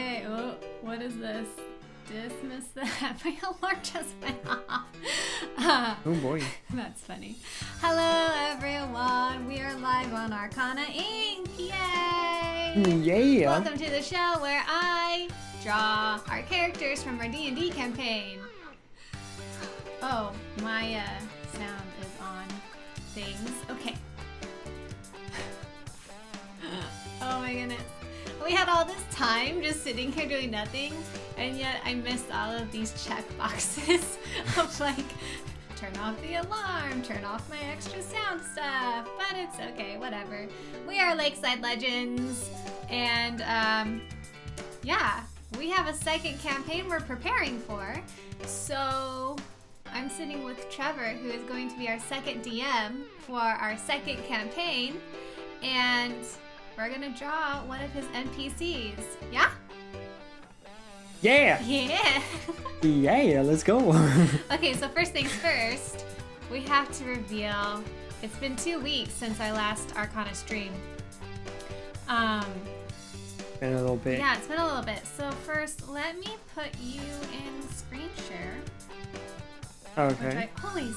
Okay. Oh, what is this? Dismiss that. My alarm just went off. Oh boy. That's funny. Hello, everyone. We are live on Arcana Ink. Yay! Yeah. Welcome to the show where I draw our characters from our D&D campaign. Oh, my sound is on things. Okay. Oh my goodness. We had all this time just sitting here doing nothing, and yet I missed all of these check boxes of like, turn off the alarm, turn off my extra sound stuff, but it's okay, whatever. We are Lakeside Legendz, and yeah, we have a second campaign we're preparing for, so I'm sitting with Trevor, who is going to be our second DM for our second campaign, and we're gonna draw one of his NPCs. Yeah? Yeah. Yeah. Yeah, let's go. Okay, so first things first, we have to reveal, it's been 2 weeks since our last Arcana stream. Been a little bit. Yeah, it's been a little bit. So first, let me put you in screen share. Okay. Which I always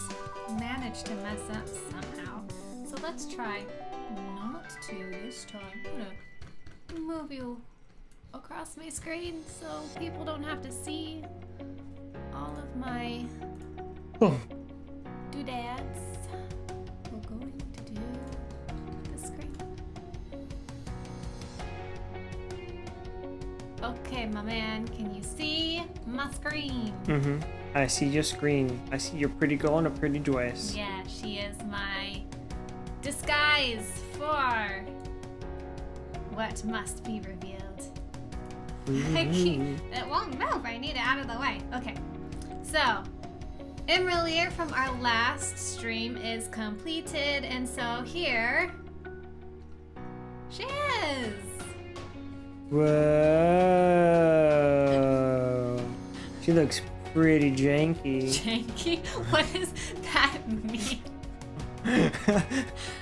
manage to mess up somehow. So let's try not to this time. I'm gonna move you across my screen so people don't have to see all of my doodads. We're going to do the screen. Okay, my man, can you see my screen? Mm-hmm. I see your screen. I see your pretty girl in a pretty dress. Yeah, she is my disguise for what must be revealed. It won't move. I need it out of the way. Okay. So, Imralier from our last stream is completed, and so here she is. Whoa. She looks pretty janky. Janky? What does that mean?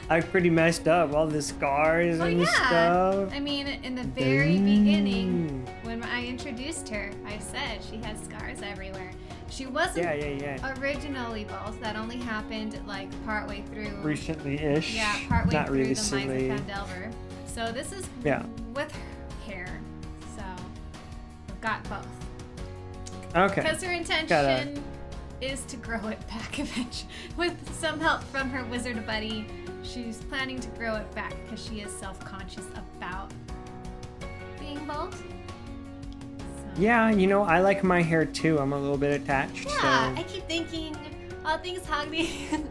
I'm pretty messed up. All the scars and stuff. I mean, in the very beginning, when I introduced her, I said she has scars everywhere. She wasn't originally both. That only happened like partway through. Recently-ish. Yeah, partway Not through really the silly. Mines of Fandelver. So this is with her hair. So we've got both. Okay. Because her intention is to grow it back eventually. With some help from her wizard buddy, she's planning to grow it back because she is self-conscious about being bald. So. Yeah, you know, I like my hair too. I'm a little bit attached. Yeah, so. I keep thinking all things Hogby.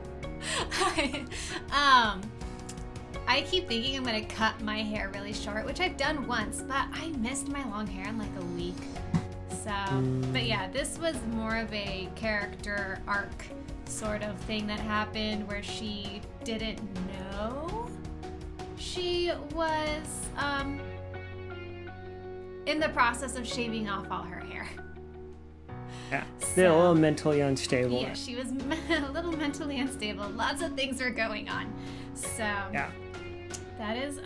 I keep thinking I'm gonna cut my hair really short, which I've done once, but I missed my long hair in like a week. So, but yeah, this was more of a character arc sort of thing that happened where she didn't know she was in the process of shaving off all her hair. Yeah, still a little mentally unstable. Yeah, she was a little mentally unstable. Lots of things were going on. So, yeah, that is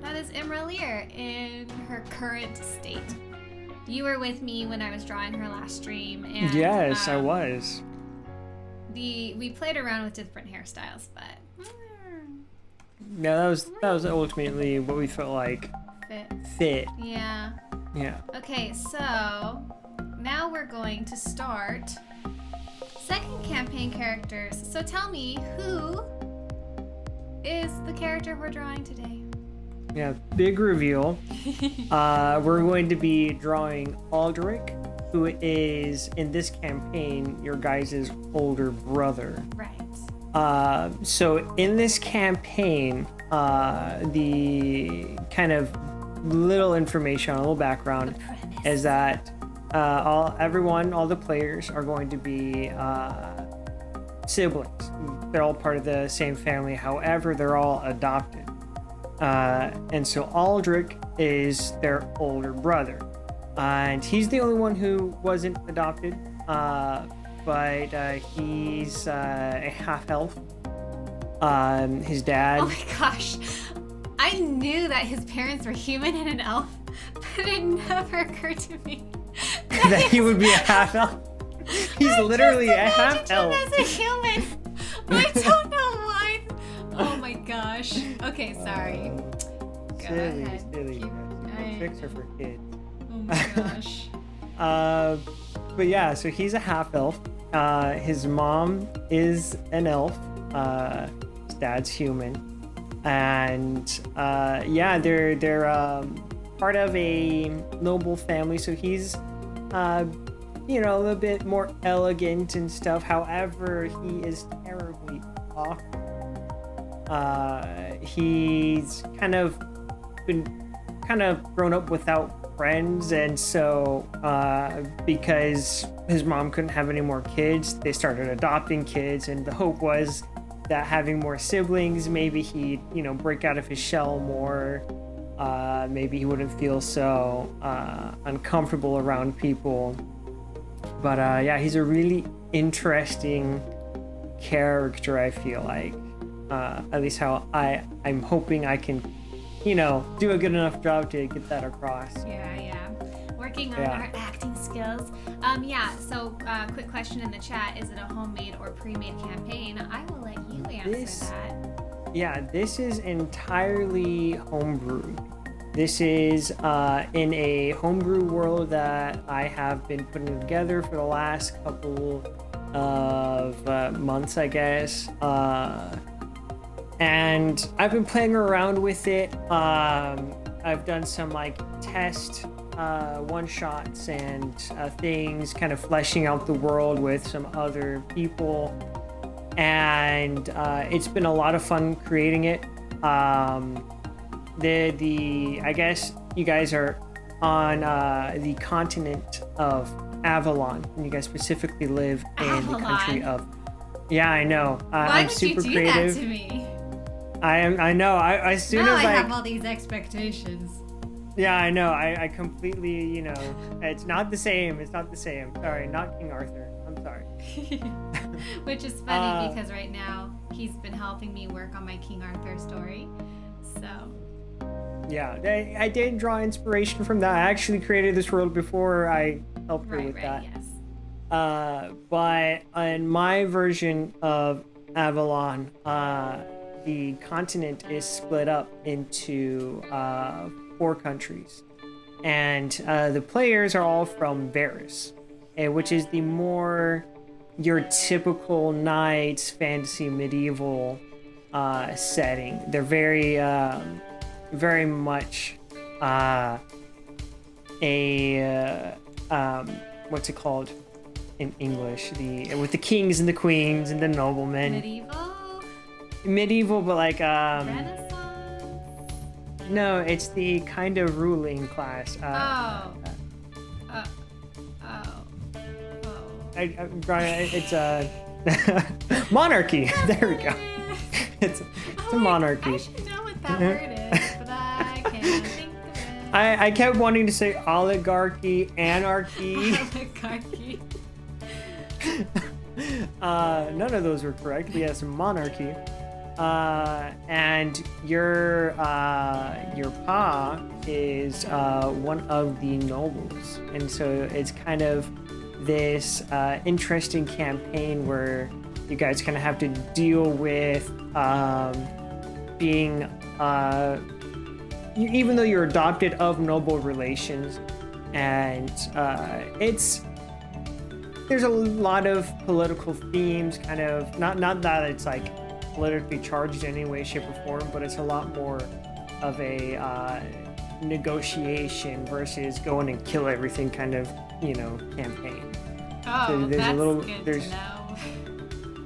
Imralier in her current state. You were with me when I was drawing her last stream, and yes, I was. We played around with different hairstyles, but yeah, that was ultimately what we felt like fit. Yeah. Yeah. Okay, so now we're going to start second campaign characters. So tell me, who is the character we're drawing today? Yeah, big reveal. We're going to be drawing Aldrich, who is, in this campaign, your guys' older brother. Right. So in this campaign, the kind of little information, a little background, is that all the players are going to be siblings. They're all part of the same family. However, they're all adopted. And so Aldrich is their older brother. And he's the only one who wasn't adopted, but he's a half-elf. His dad... Oh my gosh. I knew that his parents were human and an elf. But it never occurred to me that he would be a half elf. He's literally a half elf. As a human. I don't know why. Oh my gosh. Okay, sorry. Go ahead. Silly. Tricks are for kids. Oh my gosh. But yeah, so he's a half elf. His mom is an elf. His dad's human, and yeah, they're part of a noble family. So he's you know, a little bit more elegant and stuff. However, he is terribly awkward. He's kind of grown up without friends, and so because his mom couldn't have any more kids, they started adopting kids, and the hope was that having more siblings, maybe he'd, you know, break out of his shell more. Maybe he wouldn't feel so uncomfortable around people. But yeah, he's a really interesting character, I feel like. At least how I'm hoping I can, you know, do a good enough job to get that across. Yeah. Working on our acting skills. Yeah, so quick question in the chat. Is it a homemade or pre-made campaign? I will let you answer that. Yeah, this is entirely homebrew. This is in a homebrew world that I have been putting together for the last couple of months, I guess. And I've been playing around with it. I've done some like test one-shots and things, kind of fleshing out the world with some other people. And it's been a lot of fun creating it. I guess you guys are on the continent of Avalon, and you guys specifically live in the country of. Yeah, I know. I'm super creative. Why would you do that to me? I know. As soon now as I have all these expectations. Yeah, I know. I completely, you know, it's not the same. It's not the same. Sorry, not King Arthur. I'm sorry. Which is funny because right now he's been helping me work on my King Arthur story. So. Yeah, I did draw inspiration from that. I actually created this world before I helped her with that. Yes. But in my version of Avalon, the continent is split up into 4 countries, and the players are all from Varus, which is the more your typical knights, fantasy, medieval setting. They're very much what's it called in English? With the kings and the queens and the noblemen. Medieval, but like Renaissance? No, it's the kind of ruling class. It's monarchy. There we go. It's a monarchy. I should know what that word is, but I can't think of it. I kept wanting to say oligarchy, anarchy. Oligarchy. None of those were correct. But yes, monarchy. And your pa is one of the nobles, and so it's kind of this interesting campaign where you guys kind of have to deal with being even though you're adopted of noble relations, and there's a lot of political themes, kind of not that it's like politically charged in any way, shape, or form, but it's a lot more of a negotiation versus going and kill everything kind of, you know, campaign. Oh, so that's good to know.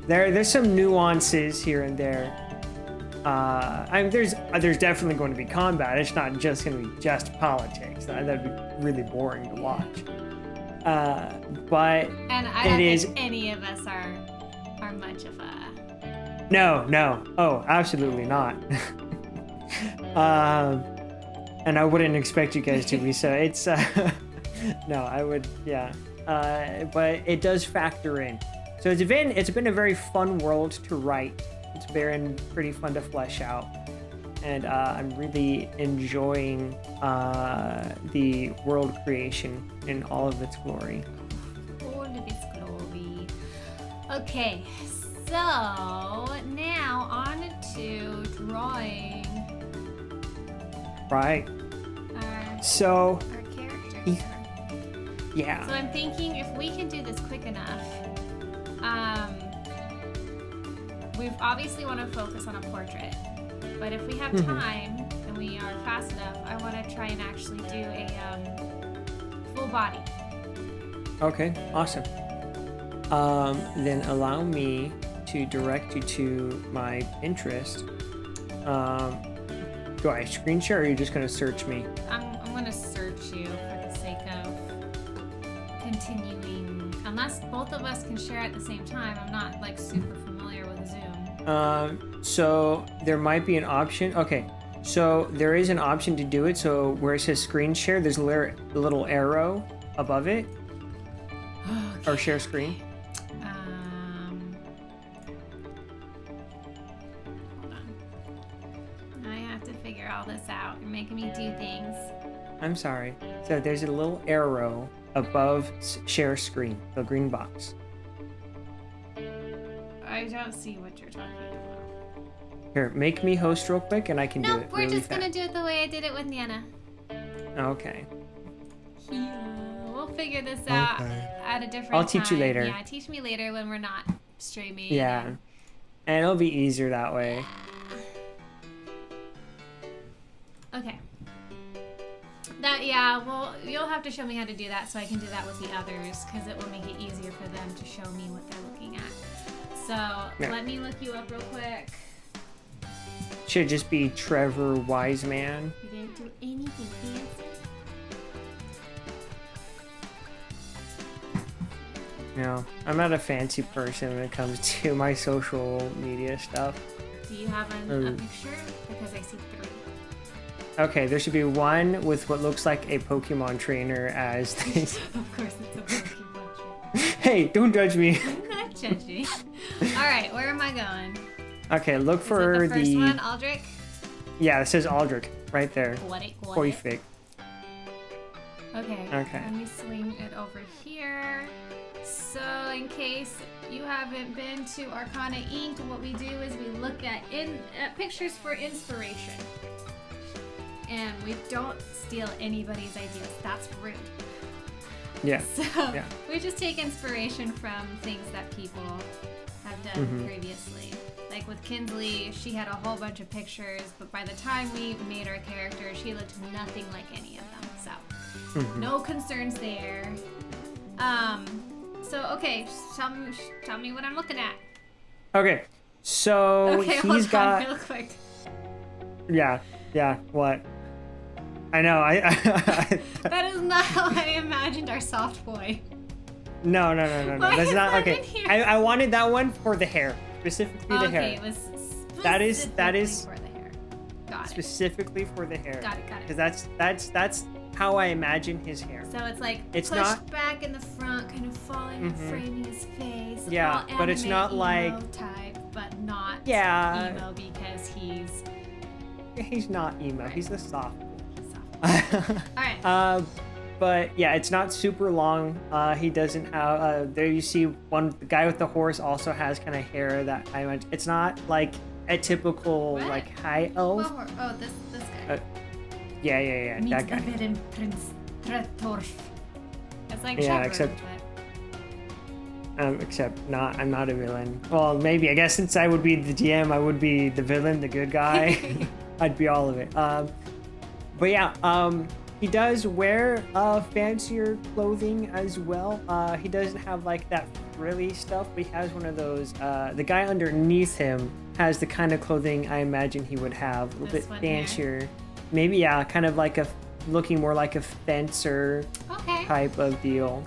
There's some nuances here and there. There's definitely going to be combat. It's not just going to be just politics. That'd be really boring to watch. But and I don't think any of us are much of a. No. Oh, absolutely not. And I wouldn't expect you guys to be. So it's no, I would, yeah. But it does factor in. So it's been a very fun world to write. It's been pretty fun to flesh out. and I'm really enjoying the world creation in all of its glory. All of its glory. Okay, so now on to drawing Right. our So, character. yeah. So I'm thinking if we can do this quick enough, we obviously want to focus on a portrait, but if we have time and we are fast enough, I want to try and actually do a full body. Okay, awesome. Then allow me to direct you to my Pinterest. Do I screen share or are you just going to search me? I'm going to search you for the sake of continuing. Unless both of us can share at the same time. I'm not like super familiar with Zoom. So there might be an option. Okay, so there is an option to do it. So where it says screen share, there's a little arrow above it. Okay. Or share screen. Hold on. I have to figure all this out. You're making me do things. I'm sorry. So there's a little arrow above share screen, the green box. I don't see what you're talking about. Here, make me host real quick and I can do Nope, it we're really just fast. gonna do it the way I did it with Nana. Okay. We'll figure this out at a different time. I'll teach you later. Yeah, teach me later when we're not streaming. Yeah. And it'll be easier that way. Okay. Well, you'll have to show me how to do that so I can do that with the others because it will make it easier for them to show me what they're looking at. So, let me look you up real quick. Should just be Trevor Wiseman. You didn't do anything fancy. No, I'm not a fancy person when it comes to my social media stuff. Do you have a picture? Because I see 3. Okay, there should be one with what looks like a Pokemon trainer as these. Of course, it's a Pokemon tree. Hey, don't judge me. I'm not judging. All right, where am I going? Okay, look Is for it the first one, Aldrich? Yeah, it says Aldrich right there. Perfect. Okay. Okay. Let me swing it over here. So, in case you haven't been to Arcana Ink, what we do is we look at pictures for inspiration. And we don't steal anybody's ideas. That's rude. Yeah. So, Yeah. we just take inspiration from things that people have done previously. Like with Kinsley, she had a whole bunch of pictures, but by the time we made our character, she looked nothing like any of them. So, no concerns there. So, okay, tell me what I'm looking at. Okay, so Okay, he's got. real quick. Yeah. What? I know. I That is not how I imagined our soft boy. No. Why That's is not that okay. in here? I wanted that one for the hair, specifically the hair. Okay, it was That is for the hair. Got it. specifically for the hair. Got it. Because that's how I imagine his hair. So it's like It's pushed not- back in the front, kind of falling and framing his face. Yeah, all but it's anime not emo like- type, but not Yeah. emo because he's He's not emo. He's the soft. soft. All right. But yeah, it's not super long. He doesn't have. There you see the guy with the horse also has kind of hair that I went. It's not like a typical What? like high elf. This guy. Yeah, Meets that the guy. villain Prince Tretorf. It's like Yeah, Trevor, Except not. I'm not a villain. Well, maybe I guess since I would be the GM, I would be the villain, the good guy. I'd be all of it. But yeah, he does wear fancier clothing as well. He doesn't have like that frilly stuff, but he has one of those. The guy underneath him has the kind of clothing I imagine he would have, a little This bit one fancier. here? Maybe yeah, kind of like looking more like a fencer Okay. type of deal.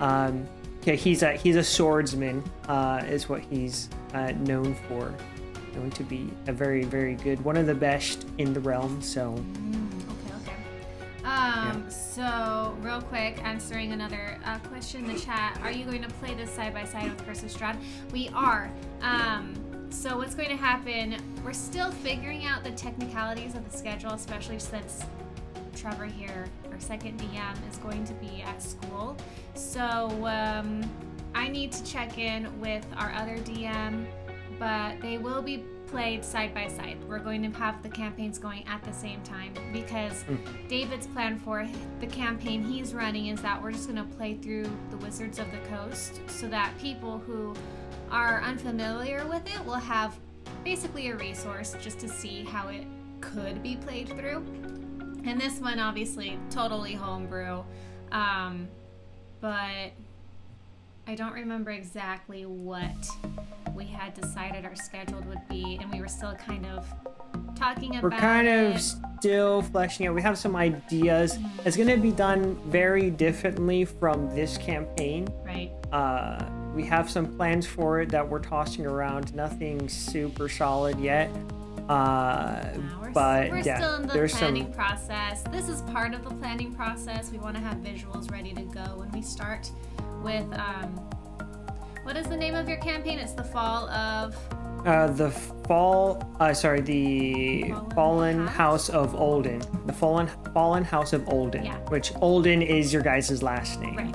Okay. Okay, he's a swordsman, is what he's known for. Known to be a very, very good, one of the best in the realm. So. Okay. So real quick, answering another question in the chat. Are you going to play this side by side with Curse of Strahd? We are. So what's going to happen, we're still figuring out the technicalities of the schedule, especially since Trevor here, our second DM, is going to be at school. So I need to check in with our other DM, but they will be played side by side. We're going to have the campaigns going at the same time because David's plan for the campaign he's running is that we're just going to play through the Wizards of the Coast so that people who are unfamiliar with it will have basically a resource just to see how it could be played through. And this one, obviously, totally homebrew, but I don't remember exactly what we had decided our schedule would be, and we were still kind of talking about it. We're kind of still fleshing out. We have some ideas. It's going to be done very differently from this campaign. Right. We have some plans for it that we're tossing around. Nothing super solid yet. But we're yeah, still in the there's planning process. This is part of the planning process. We want to have visuals ready to go when we start with what is the name of your campaign? It's the Fall of the Fallen House of Oldin. The Fallen House of Oldin. Yeah. Which Oldin is your guys' last name. Right.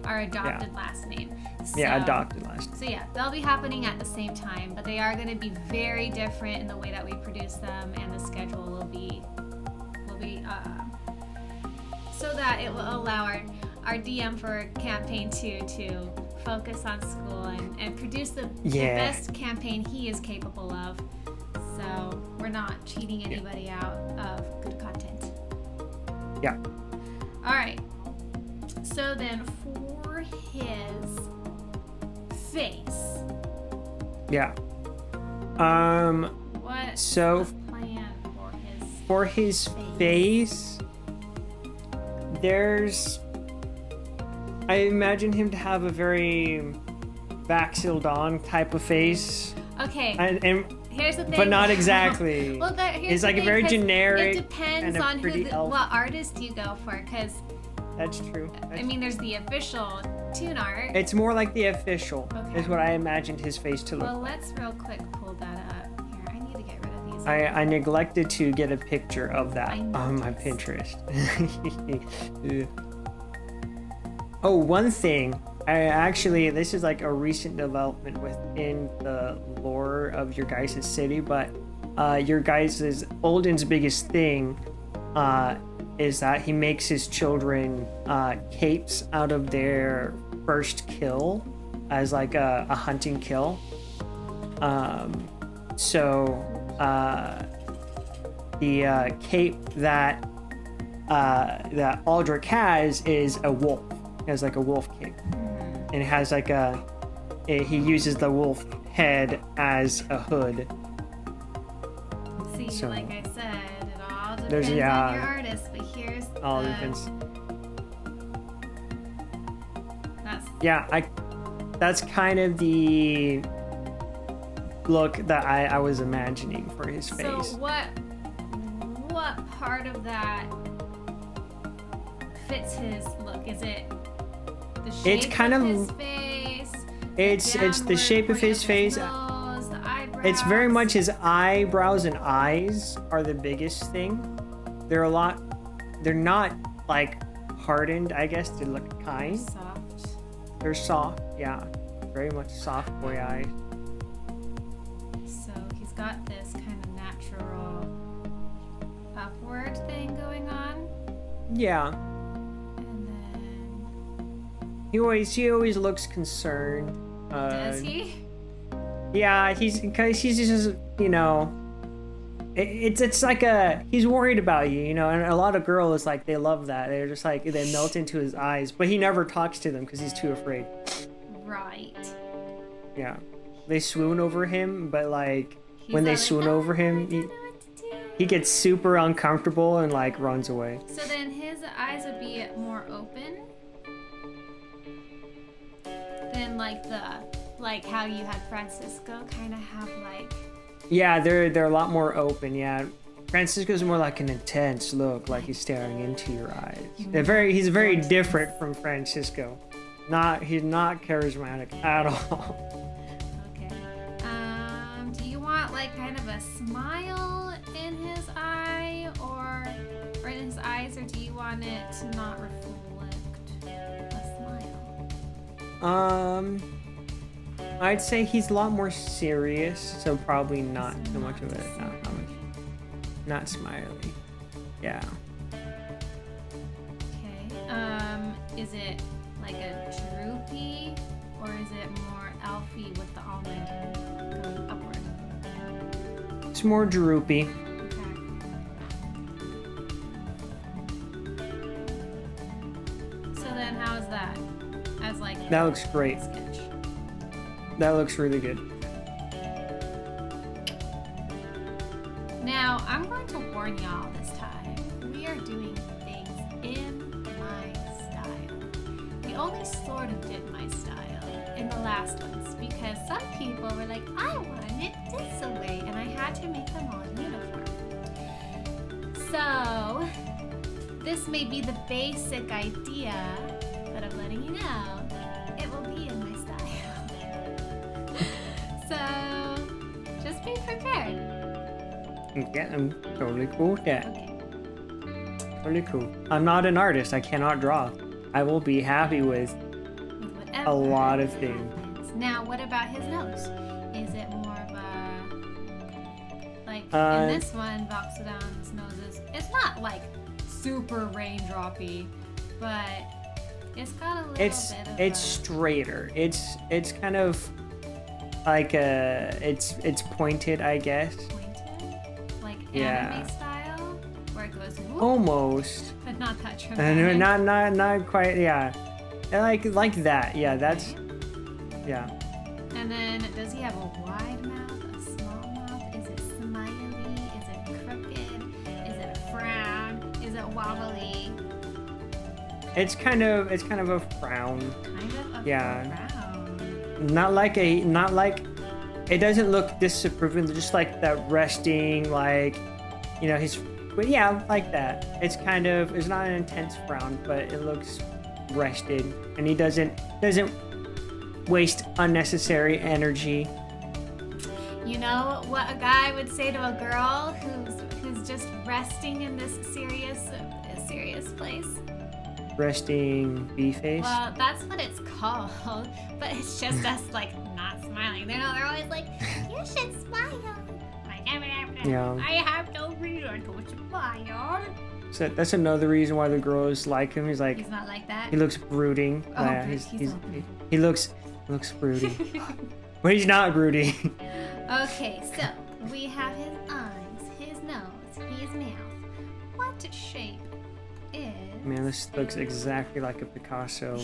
Our adopted last name. So, yeah, adopted last name. So yeah, they'll be happening at the same time, but they are going to be very different in the way that we produce them, and the schedule will be so that it will allow our DM for campaign 2 to focus on school and produce the best campaign he is capable of. So we're not cheating anybody out of good content. Yeah. All right. So then for his face. Yeah. What's so the plan for his face? I imagine him to have a very Vaxiled on type of face. Okay. And here's the thing. but not exactly. Well, here's it's the like thing, a very generic. It depends and a on pretty what artist you go for, because that's true. I mean, there's the official toon art. It's more like the official. Okay. Is what I imagined his face to look Well, like. let's real quick pull that up. Here, I need to get rid of these. I neglected to get a picture of that I on my noticed. Pinterest. Oh, one thing. This is like a recent development within the lore of your guys' city, but your guys' Oldin's biggest thing is that he makes his children capes out of their first kill as like a hunting kill. So the cape that Aldrich has is a wolf. It has like a wolf cape. And it has like he uses the wolf head as a hood. See, So, like I said, it all depends there's- on yeah. your artist, but here's All the... depends. That's... That's kind of the look that I was imagining for his face. So what part of that fits his look? Is it the shape kind of of- his face? It's the shape of his face. Nose, the eyebrows? It's very much his eyebrows and eyes are the biggest thing. They're not like hardened, I guess, to look kind. Soft. They're soft, yeah. Very much soft boy eyes. So he's got this kind of natural upward thing going on. Yeah. And then... He always looks concerned. Does he? Yeah, he's just, you know, it's like he's worried about you, you know, and a lot of girls, like, they love that. They're just like, they melt into his eyes, but he never talks to them because he's too afraid. Right. Yeah. They swoon over him, but like, He's when they all like, swoon "Oh, over I him, don't know what to do." he gets super uncomfortable and like runs away. So then his eyes would be more open than like how you had Francisco kind of have like... Yeah, they're a lot more open, yeah. Francisco's more like an intense look, like he's staring into your eyes. He's very different from Francisco. He's not charismatic at all. Okay. kind of a smile in his eye or in his eyes, or do you want it to not reflect a smile? I'd say he's a lot more serious, so probably not so much of it. Not smiley. Yeah. Okay. Is it like a droopy, or is it more elfy with the almond going upward? It's more droopy. Okay. So then, how is that? As like That looks great. sketch. That looks really good. Now, I'm going to warn y'all this time. We are doing things in my style. We only sort of did my style in the last ones because some people were like, I want it this way, and I had to make them all uniform. So, this may be the basic idea, but I'm letting you know, it will be in my style. So, just be prepared. Yeah, I'm totally cool with that. Okay. Totally cool. I'm not an artist. I cannot draw. I will be happy with Whatever a lot of things. happens. Now, what about his nose? Is it more of a like in this one, Voxodon's nose it's not like super raindroppy, but it's got a little bit of It's straighter. It's kind of like it's pointed, I guess. pointed, like Yeah. anime style, where it goes whoop, Almost. but not that dramatic. Not quite. Yeah. Like that. Yeah. That's. Yeah. And then, does he have a wide mouth, a small mouth? Is it smiley? Is it crooked? Is it a frown? Is it wobbly? It's kind of a frown. Kind of a Yeah. frown. Not like it doesn't look disapproving, just like that resting, like, you know, but yeah, like that. It's not an intense frown, but it looks rested, and he doesn't waste unnecessary energy. You know what a guy would say to a girl who's just resting in this serious place? Resting bee face. Well, that's what it's called, but it's just us like not smiling. They're always like, you should smile. Like, Yeah. I have no reason to smile. So that's another reason why the girls like him. He's He's not like that. he looks brooding. Oh, Yeah, good. He's not brooding. he looks broody. But he's not broody. Okay, so we have his eyes, his nose, his mouth. What shape is? Man, this looks exactly like a Picasso.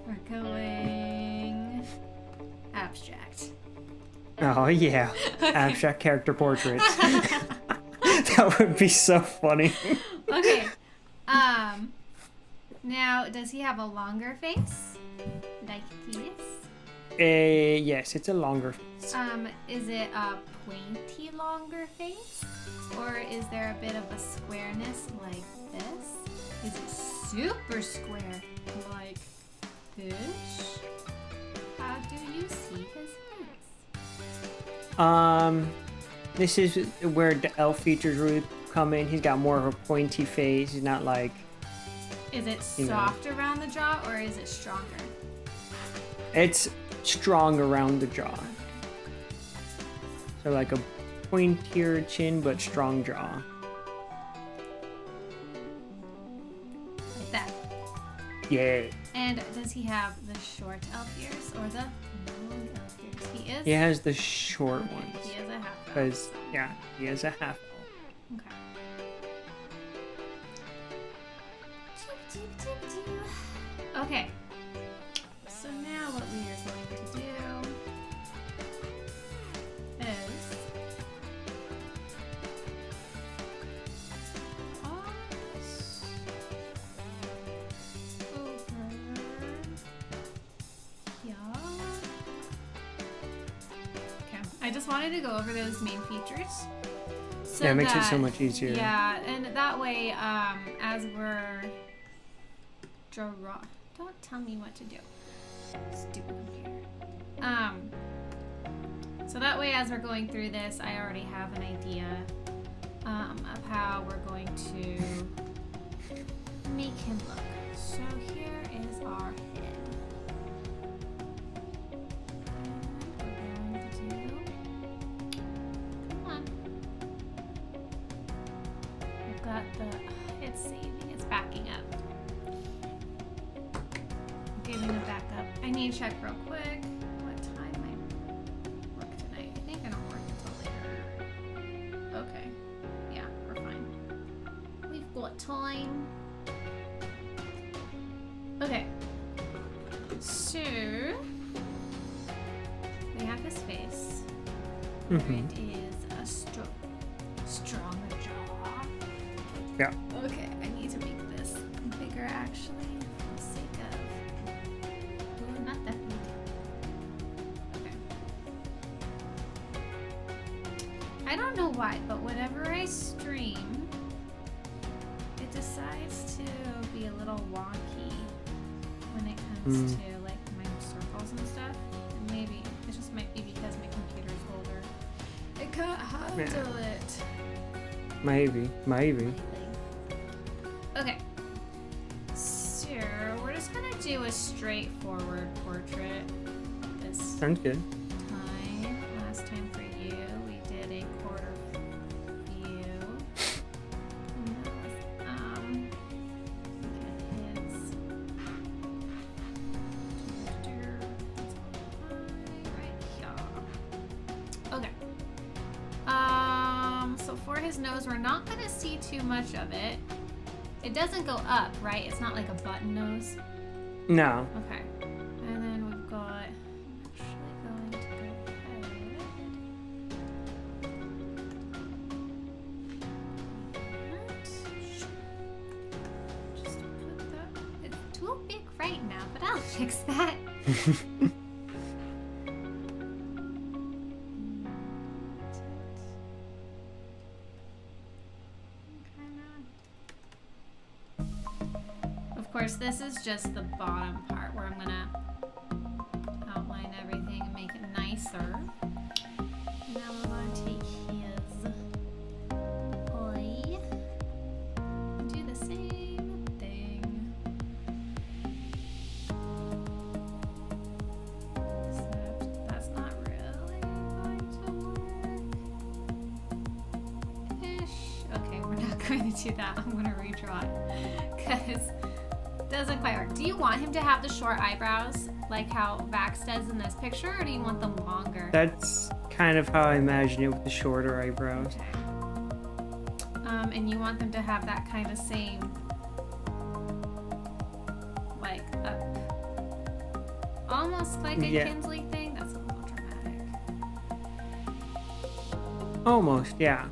We're going abstract. Oh yeah, abstract character portraits. That would be so funny. Okay. Now, does he have a longer face? Like this? Yes, it's a longer. Is it a pointy longer face? Or is there a bit of a squareness like this? Is it super square like this? How do you see his face? This is where the elf features really come in. He's got more of a pointy face. He's not like. Is it You know. soft around the jaw or is it stronger? It's strong around the jaw. So like a pointier chin, but strong jaw. Like that. Yeah. And does he have the short elf ears or the long elf ears? He is. He has the short ones. He is a half elf. Because, yeah, he is a half elf. Okay. Okay. So now what we are going to do is pause over here. Okay. I just wanted to go over those main features. So Yeah, it makes it so that- much easier. Yeah, and that way, as we're don't tell me what to do. Stupid computer. So that way, as we're going through this, I already have an idea of how we're going to make him look. So here is our head. And we're going to do... Come on. We've got the... It's saving. It's backing up. Giving it back up. I need to check real quick what time I work tonight. I think I don't work until later. Okay. Yeah, we're fine. We've got time. Okay. So we have his face. Mm-hmm. It is a strong jaw. Yeah. Okay, I need to make this bigger actually for the sake of not that big. Okay. I don't know why, but whenever I stream, it decides to be a little wonky when it comes to like my circles and stuff. And maybe it just might be because my computer's older. It can't handle it. Maybe. Okay. So we're just gonna do a straightforward portrait this Sounds good. time. Last time for you, we did a quarter view. And that was, look at his. Right here. Okay. So for his nose, we're not gonna see too much of it. It doesn't go up, right? It's not like a button nose. No. Okay. And then we've got actually going to go ahead. Just put that. It's too big right now, but I'll fix that. Of course, this is just the bottom part where I'm gonna outline everything and make it nicer. Now we're going to take his eye and do the same thing. Except that's not really going to work. Ish. Okay, we're not going to do that. I'm going to redraw it because doesn't quite work. Do you want him to have the short eyebrows like how Vax does in this picture, or do you want them longer? That's kind of how I imagine it with the shorter eyebrows. Okay. And you want them to have that kind of same, like up, almost like a Kinsley thing. That's a little dramatic. Almost, yeah.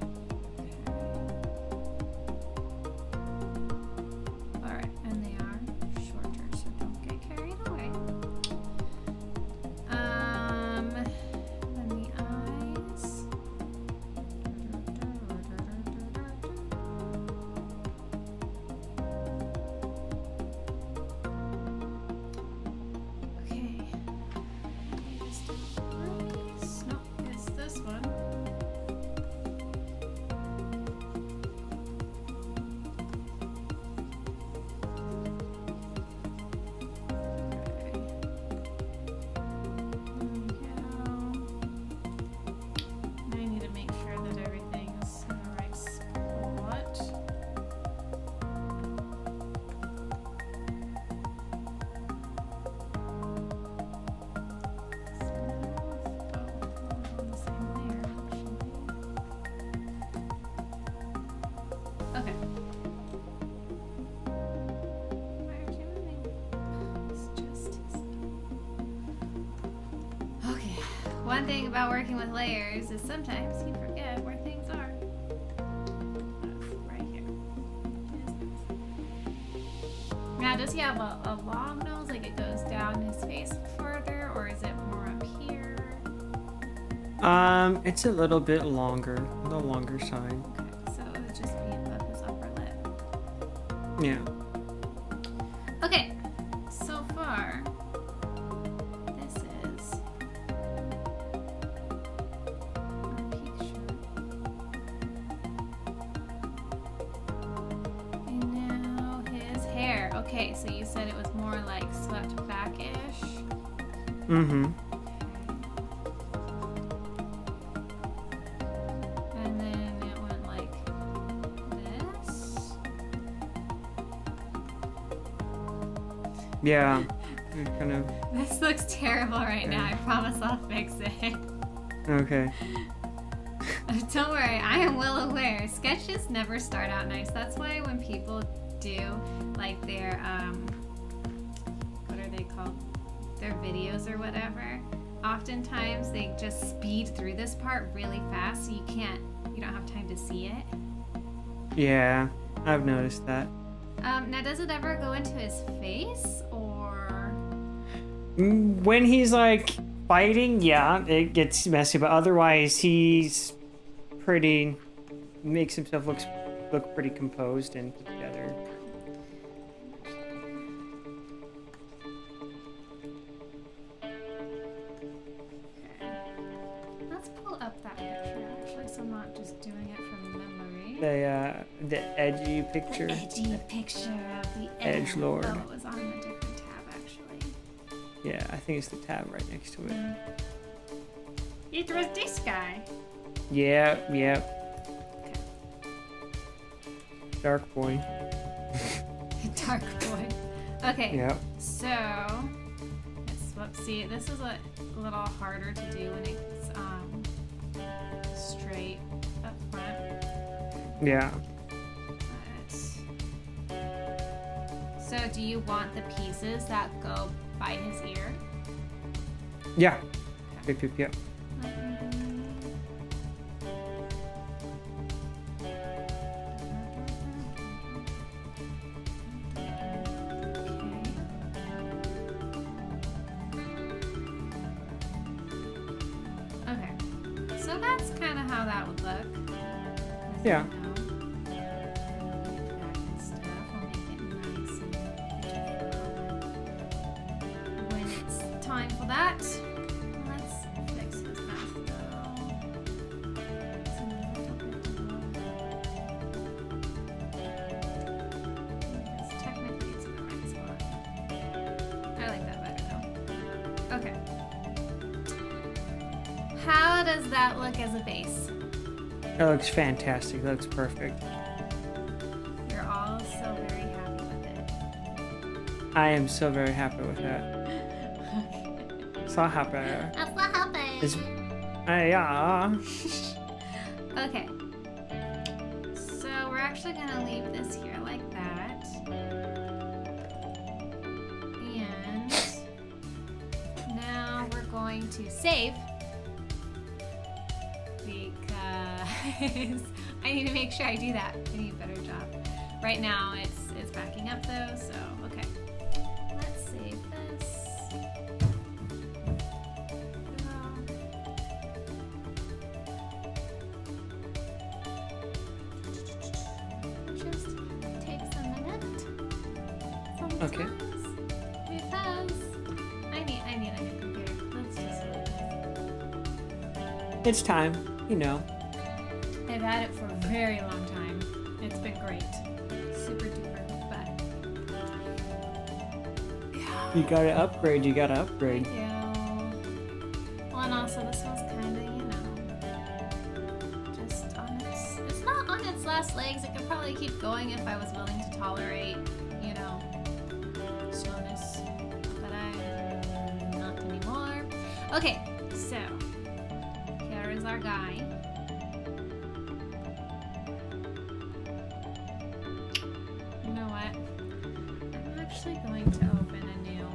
One thing about working with layers is sometimes you forget where things are. Right here. Now, does he have a long nose, like it goes down his face further, or is it more up here? It's a little bit longer, on the longer side. Okay, so it would just be above his upper lip. Yeah. Okay, so far, this is okay, so you said it was more like swept back-ish? Mm-hmm. And then it went like this? Yeah. It kind of... This looks terrible right now. I promise I'll fix it. Okay. Don't worry, I am well aware. Sketches never start out nice. That's why when people do like their what are they called? Their videos or whatever. Oftentimes they just speed through this part really fast so you don't have time to see it. Yeah, I've noticed that. Now does it ever go into his face or When he's like fighting, yeah, it gets messy, but otherwise he's pretty, makes himself look pretty composed and put together. let's pull up that picture actually so I'm not just doing it from memory. The edgy picture. The edgy picture of the Edgelord. Oh, it was on a different tab actually. Yeah, I think it's the tab right next to it. It was this guy. Yeah. Okay. Dark boy. Dark boy. Okay. Yep. So, see, this is a little harder to do when it's straight up front. Yeah. But, so, do you want the pieces that go by his ear? Yeah. Yep. Okay, so that's kind of how that would look. Yeah. When it's time for that, let's fix his mouth though. It's a little bit yes, technically it's in the right spot. I like that better though. Okay. How does that look as a base? That looks fantastic. That looks perfect. You're all so very happy with it. I am so very happy with that. So happy. I'm so happy. It's, yeah. Okay. So we're actually gonna leave this here like that. And now we're going to save because I need to make sure I do that. I need a better job. Right now it's backing up though, so okay. Let's save this. Just takes a minute. Sometimes. Okay. Because I need a new computer. Let's just leave it. It's time, you know. I've had it for a very long time. It's been great. Super duper, but You gotta upgrade. yeah. Well, and also this one's kind of, just on it's not on its last legs. It could probably keep going if I was willing to tolerate, slowness. But I'm not anymore. Okay, so here is our guy. You know what? I'm actually going to open a new.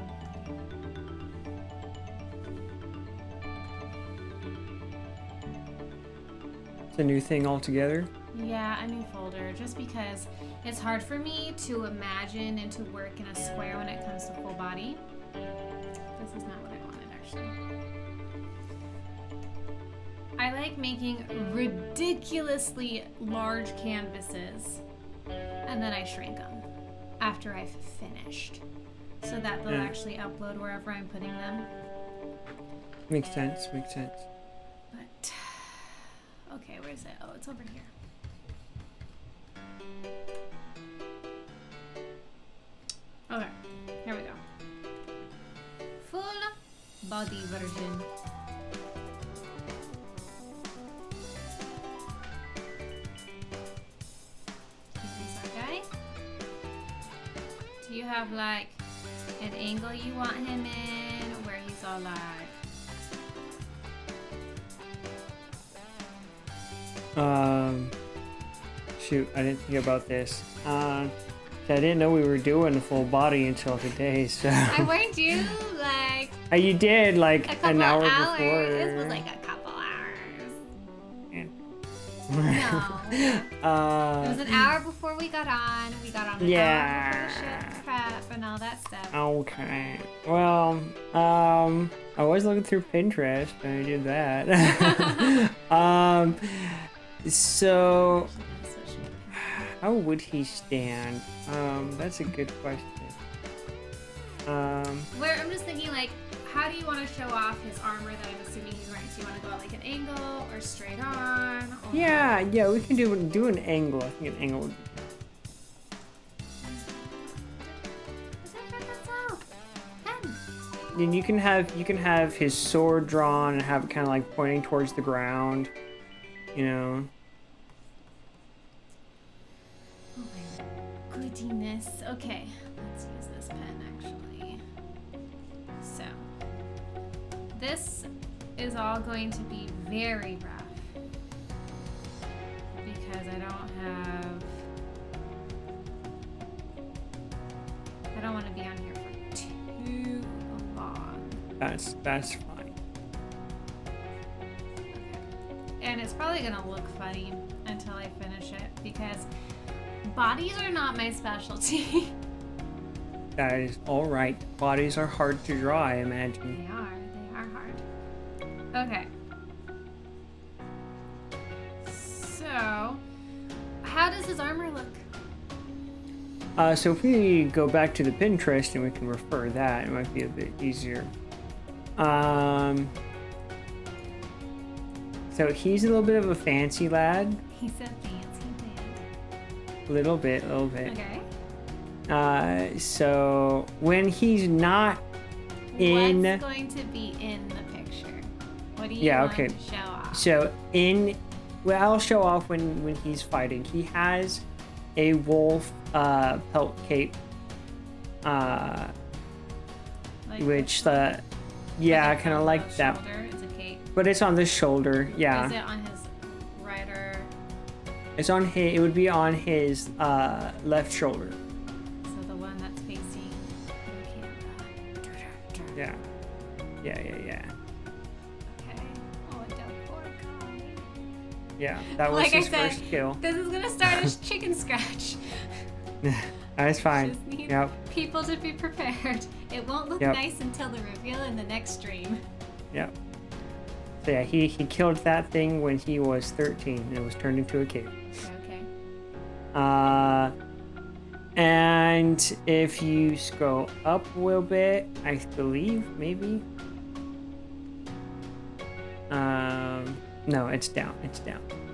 It's a new thing altogether. Yeah, a new folder, just because it's hard for me to imagine and to work in a square when it comes to full body. This is not what I wanted, actually. I like making ridiculously large canvases, and then I shrink them after I've finished, so that they'll actually upload wherever I'm putting them. Makes sense. But, okay, where is it? Oh, it's over here. Okay, here we go. Full body version. Okay. Do you have like an angle you want him in where he's all like? Shoot, I didn't think about this. I didn't know we were doing a full body until today, so. I warned you like You did like a couple an hour hours. before. This was like a couple hours. Yeah. No. It was an hour before we got on. We got on an hour before the ship prep and all that stuff. Okay. Well, I was looking through Pinterest and I did that. So how would he stand? That's a good question. I'm just thinking like, how do you want to show off his armor that I'm assuming he's wearing? Do you want to go at like an angle or straight on? Or... Yeah, we can do an angle. I think an angle would be good. Then you can have his sword drawn and have it kind of like pointing towards the ground, you know. Oh my goodness. Okay, let's use this pen actually. So, this is all going to be very rough because I don't want to be on here for too long. That's fine. And it's probably gonna look funny until I finish it because bodies are not my specialty. That is all right. Bodies are hard to draw, I imagine. They are hard. Okay. So, how does his armor look? So if we go back to the Pinterest and we can refer that, it might be a bit easier. So he's a little bit of a fancy lad. He's a fancy man. Little bit. Okay. So when he's not in... What's going to be in the picture? What do you want to show off? So I'll show off when he's fighting. He has a wolf pelt cape. Like Which kind of like that. Shoulder. It's a cape. But it's on the shoulder, yeah. Is it on his right or? It's on his. It would be on his left shoulder. So the one that's facing the camera. Yeah. Okay. Oh, a dope poor guy. Yeah, that was Like his I said, first kill. This is gonna start as chicken scratch. That's fine. Just need Yep. people to be prepared. It won't look nice until the reveal in the next stream. Yep. So yeah, he killed that thing when he was 13 and it was turned into a cape. Okay. And if you scroll up a little bit, I believe maybe. No, it's down.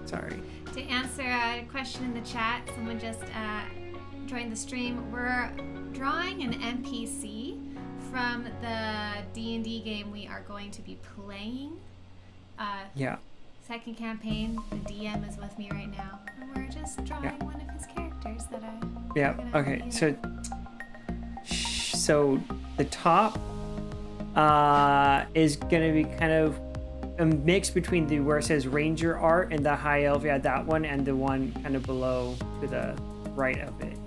Sorry. To answer a question in the chat, someone just joined the stream. We're drawing an NPC from the D&D game we are going to be playing. Yeah. Second campaign. The DM is with me right now, and we're just drawing one of his characters that I. Yeah. Okay. So the top is gonna be kind of a mix between the where it says Ranger art and the High Elf, that one, and the one kind of below to the right of it.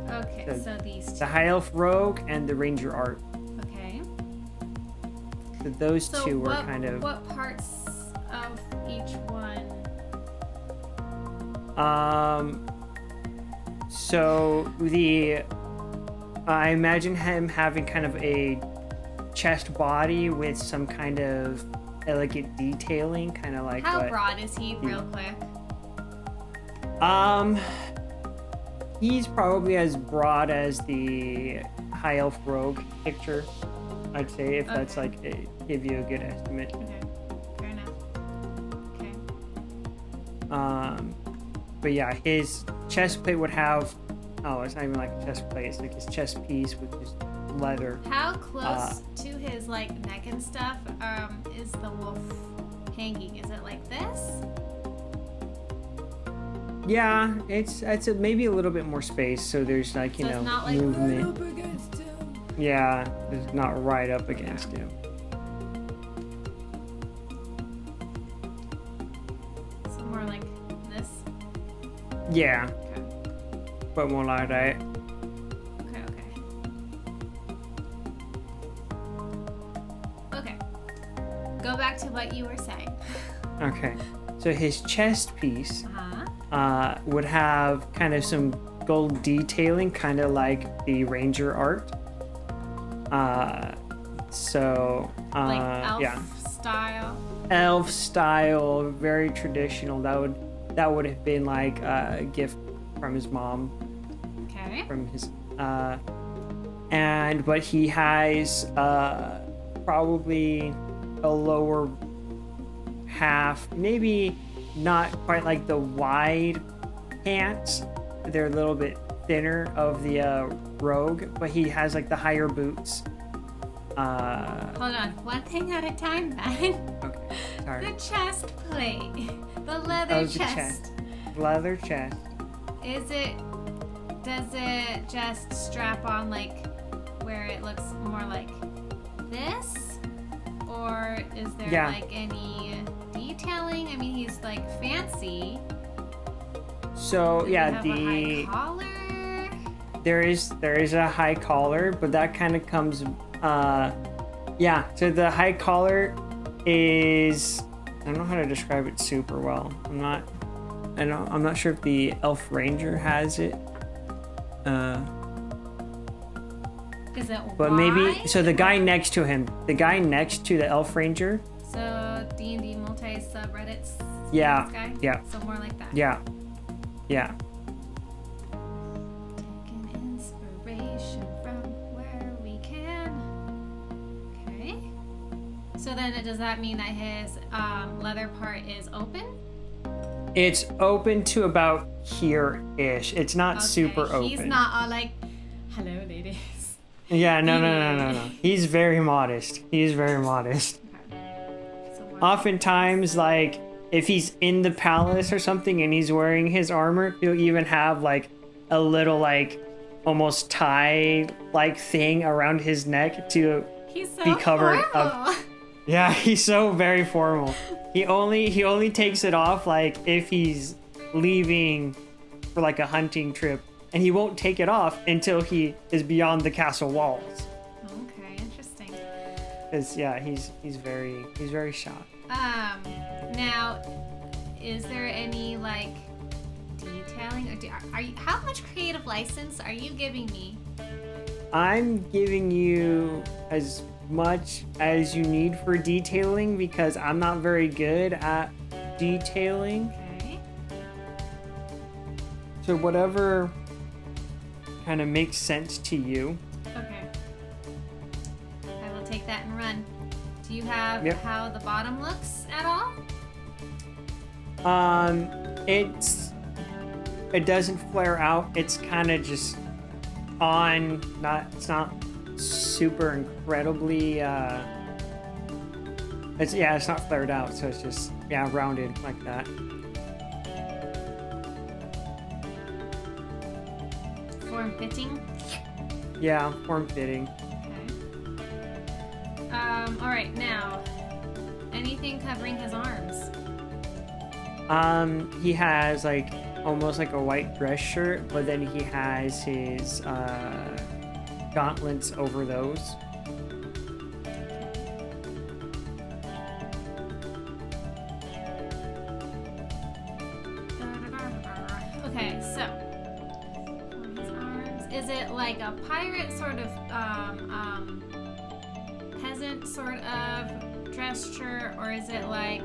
Okay, so these two. The High Elf Rogue and the Ranger art. Okay. So those two were kind of. What parts of each one? So I imagine him having kind of a chest body with some kind of elegant detailing, kind of like. How broad is he, real quick? He's probably as broad as the High Elf Rogue picture, I'd say, if that's like give you a good estimate. Okay, fair enough. Okay. But yeah, his chest plate would have Oh, it's not even like a chest plate. It's like his chest piece with just leather. How close to his like neck and stuff is the wolf hanging? Is it like this? Yeah, it's maybe a little bit more space, so there's like So it's not like movement. right up against him. Yeah, it's not right up against him. So more like this. Yeah, Okay. but more like that. Okay. Okay. Go back to what you were saying. Okay, so his chest piece Uh-huh. would have kind of some gold detailing, kind of like the ranger art. Like elf yeah, style. elf style, very traditional. That would have been like a gift from his mom, Okay. from his but he has probably a lower half, maybe not quite like the wide pants. They're a little bit thinner of the rogue, but he has like the higher boots. Hold on. One thing at a time, Ben. Okay, sorry. The chest plate. The leather Oh, the chest. chest. Leather chest. Does it just strap on like where it looks more like this? Or is there Yeah. like any detailing? I mean, he's like fancy. So Does he yeah, have a high collar? there is a high collar, but that kind of comes so the high collar is, I don't know how to describe it super well. I'm not sure if the elf ranger has it. Is it But wide? maybe, so the guy next to him, the guy next to the elf ranger. So D&D multi subreddits. Yeah, This guy? yeah. So more like that. Yeah. Taking inspiration from where we can. Okay. So then does that mean that his leather part is open? It's open to about here-ish. It's not Okay, super open. He's not all like, hello ladies. Yeah, no. He's very modest. Okay. So more Oftentimes, like, if he's in the palace or something and he's wearing his armor, he'll even have, like, a little, like, almost tie-like thing around his neck to he's so be covered up. formal. Yeah, he's so very formal. He only takes it off, like, if he's leaving for, like, a hunting trip. And he won't take it off until he is beyond the castle walls. Okay, interesting. 'Cause, yeah, he's very shy. Now, is there any like detailing, or how much creative license are you giving me? I'm giving you as much as you need for detailing because I'm not very good at detailing. Okay. So whatever kind of makes sense to you. Okay. I will take that and run. Do you have Yep. how the bottom looks at all? It doesn't flare out. It's kind of just on. It's not super incredibly. It's not flared out, so it's just rounded like that. Form fitting. Yeah, form fitting. Okay. All right. Now, anything covering his arms? He has like almost like a white dress shirt, but then he has his gauntlets over those. Okay, so for his arms, is it like a pirate sort of peasant sort of dress shirt, or is it like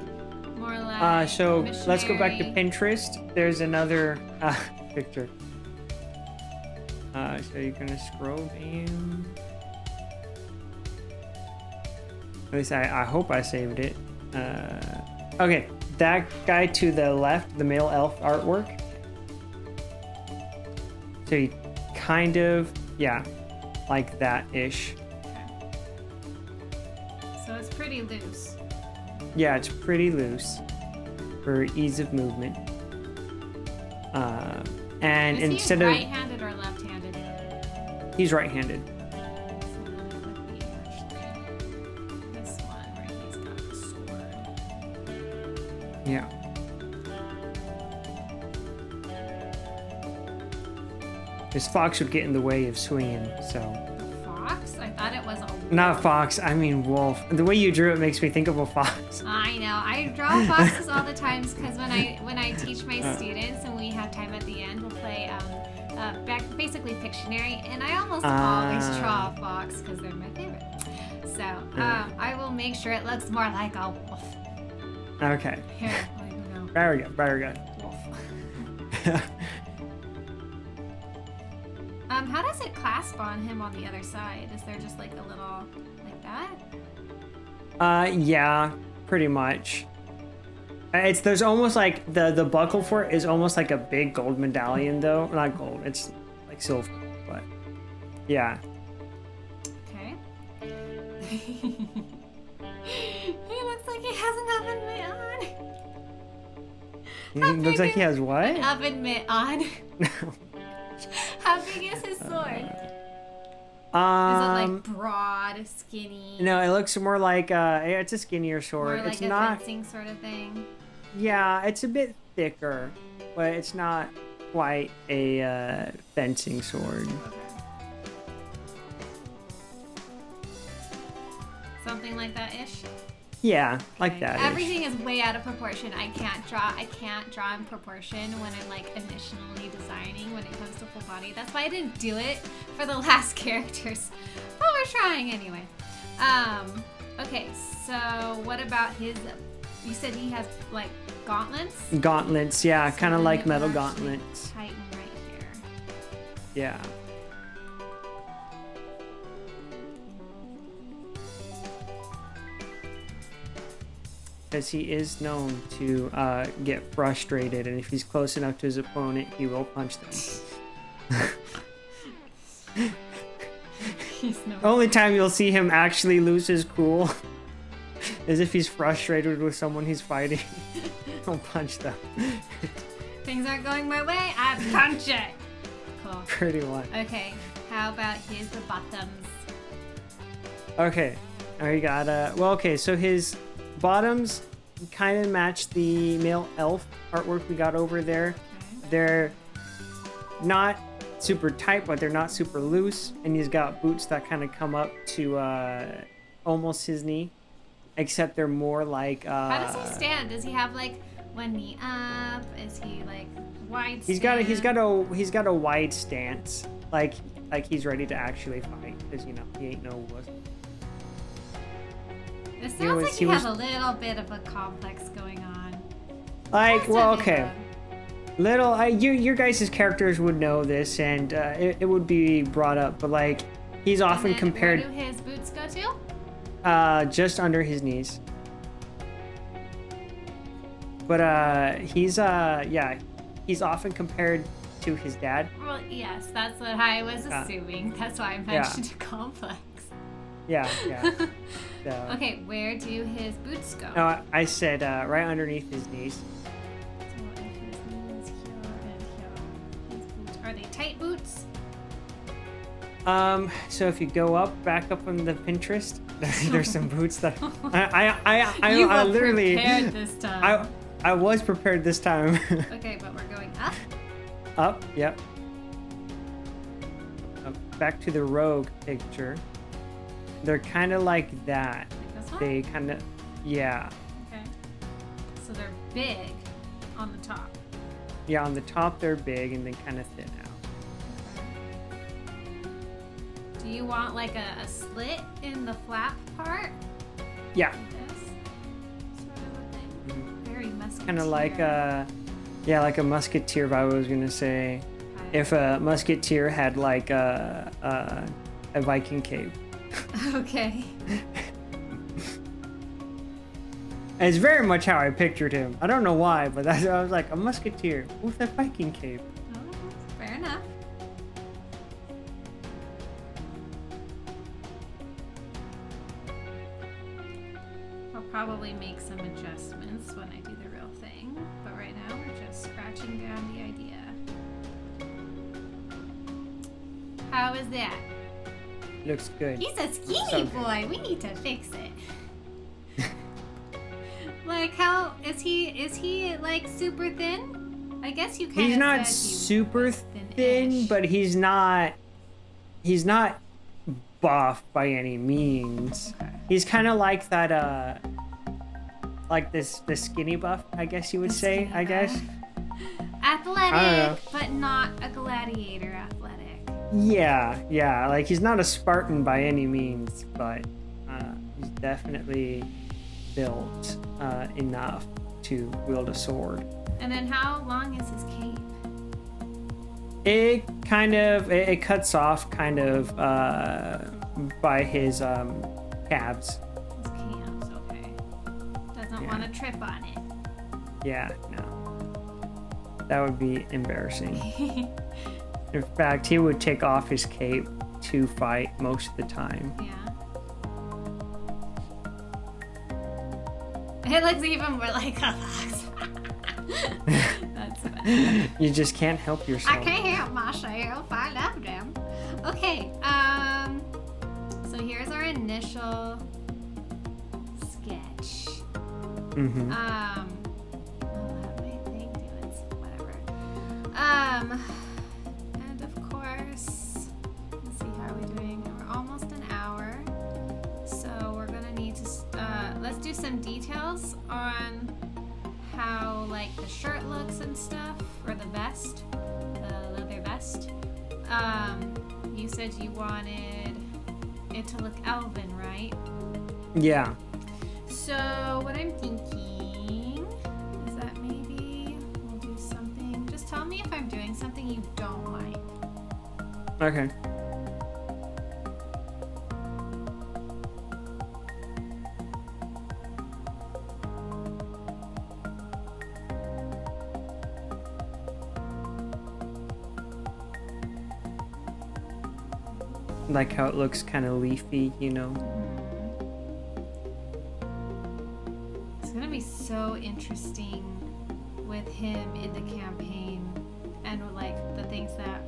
more like So let's go back to missionary? Pinterest. There's another picture. So you're gonna scroll down. At least I hope I saved it. Okay, that guy to the left, the male elf artwork. So kind of, yeah, like that-ish. Okay. So it's pretty loose. Yeah, it's pretty loose for ease of movement. And Is instead he of right-handed or left-handed? he's right-handed. So then it would be actually this one where he's got the sword. Yeah. This fox would get in the way of swinging, so. Fox? I thought it was a wolf. Not fox, I mean wolf. The way you drew it makes me think of a fox. I know. I draw foxes all the times because when I teach my students and we have time at the end, we'll play basically Pictionary, and I almost always draw a fox because they're my favorite. So I will make sure it looks more like a wolf. Okay. Here, I don't know. Very good, very good. Wolf. How does it clasp on him on the other side? Is there just like a little like that? Yeah, pretty much. There's almost like the buckle for it is almost like a big gold medallion though. Not gold, it's like silver, but yeah. Okay. He looks like he has an oven mitt on. He looks like he has what? An oven mitt on. How big is his sword? Is it like broad, skinny? No, it looks more like it's a skinnier sword. More like it's a not fencing sort of thing. Yeah, it's a bit thicker, but it's not quite a fencing sword. Something like that ish. Yeah, like Okay. that. Everything is way out of proportion. I can't draw in proportion when I'm like initially designing when it comes to full body. That's why I didn't do it for the last characters. But we're trying anyway. Okay, so what about his you said he has like gauntlets? Gauntlets, yeah, So kind of then like it metal would actually gauntlets. Tighten right here. Yeah. Because he is known to get frustrated, and if he's close enough to his opponent, he will punch them. Only time you'll see him actually lose his cool is if he's frustrated with someone he's fighting. He'll punch them. Things aren't going my way, I punch it. Cool. Pretty much. Okay, how about his bottoms? Okay, we got well. Okay, so his bottoms kind of match the male elf artwork we got over there. Okay. They're not super tight, but they're not super loose, and he's got boots that kind of come up to almost his knee, except they're more like. How does he stand? Does he have like one knee up? Is he like wide? He's got a wide stance, like he's ready to actually fight, because he ain't no wuss. It sounds like he has a little bit of a complex going on. Like, That's well, not big, okay. Little, your guys' characters would know this, and it would be brought up, but like, he's often And then compared. Where do his boots go to? Just under his knees. But he's often compared to his dad. Well, yes, that's what I was assuming. That's why I mentioned complex. Yeah. So, Okay, where do his boots go? no, I said right underneath his knees. So if his knees here and here, his boots, are they tight boots? So if you go back up on the Pinterest, there's some boots that You I were literally prepared this time. I was prepared this time. Okay, but we're going up. Up, yep. Back to the rogue picture. They're kind of like that. Like this one? They kind of, yeah. Okay. So they're big on the top. Yeah, on the top they're big and then kind of thin out. Okay. Do you want like a slit in the flap part? Yeah. Like this sort of a thing? Very musketeer. Kind of like like a musketeer vibe, I was gonna say. Okay. If a musketeer had like a Viking cape. Okay. It's very much how I pictured him. I don't know why, but I was like, a musketeer with a Viking cape. Oh, fair enough. I'll probably make some adjustments when I do the real thing, but right now we're just scratching down the idea. How is that? Looks good. He's a skinny So boy. We need to fix it. Like, how is he? Is he like super thin? I guess you kind of. He's not super thin, but he's not buff by any means. Okay. He's kind of like that, like the skinny buff, I guess you would say. I guess. Athletic, but not a gladiator athletic. Yeah. Like he's not a Spartan by any means, but he's definitely built enough to wield a sword. And then how long is his cape? It cuts off kind of by his calves. His calves, okay. Doesn't want to trip on it. Yeah, no. That would be embarrassing. In fact, he would take off his cape to fight most of the time. Yeah. It looks even more like a fox. That's funny. You just can't help yourself. I can't help myself. I love them. Okay. So here's our initial sketch. Mm-hmm. I'll have my thing do it. Whatever. And of course, let's see how we're doing. We're almost an hour, so we're gonna need to. Let's do some details on how like the shirt looks and stuff, or the vest, the leather vest. You said you wanted it to look elven, right? Yeah. So what I'm thinking is that maybe we'll do something. Just tell me if I'm doing something you don't like. Okay. Like how it looks kind of leafy, you know? It's gonna be so interesting with him in the campaign and like the things that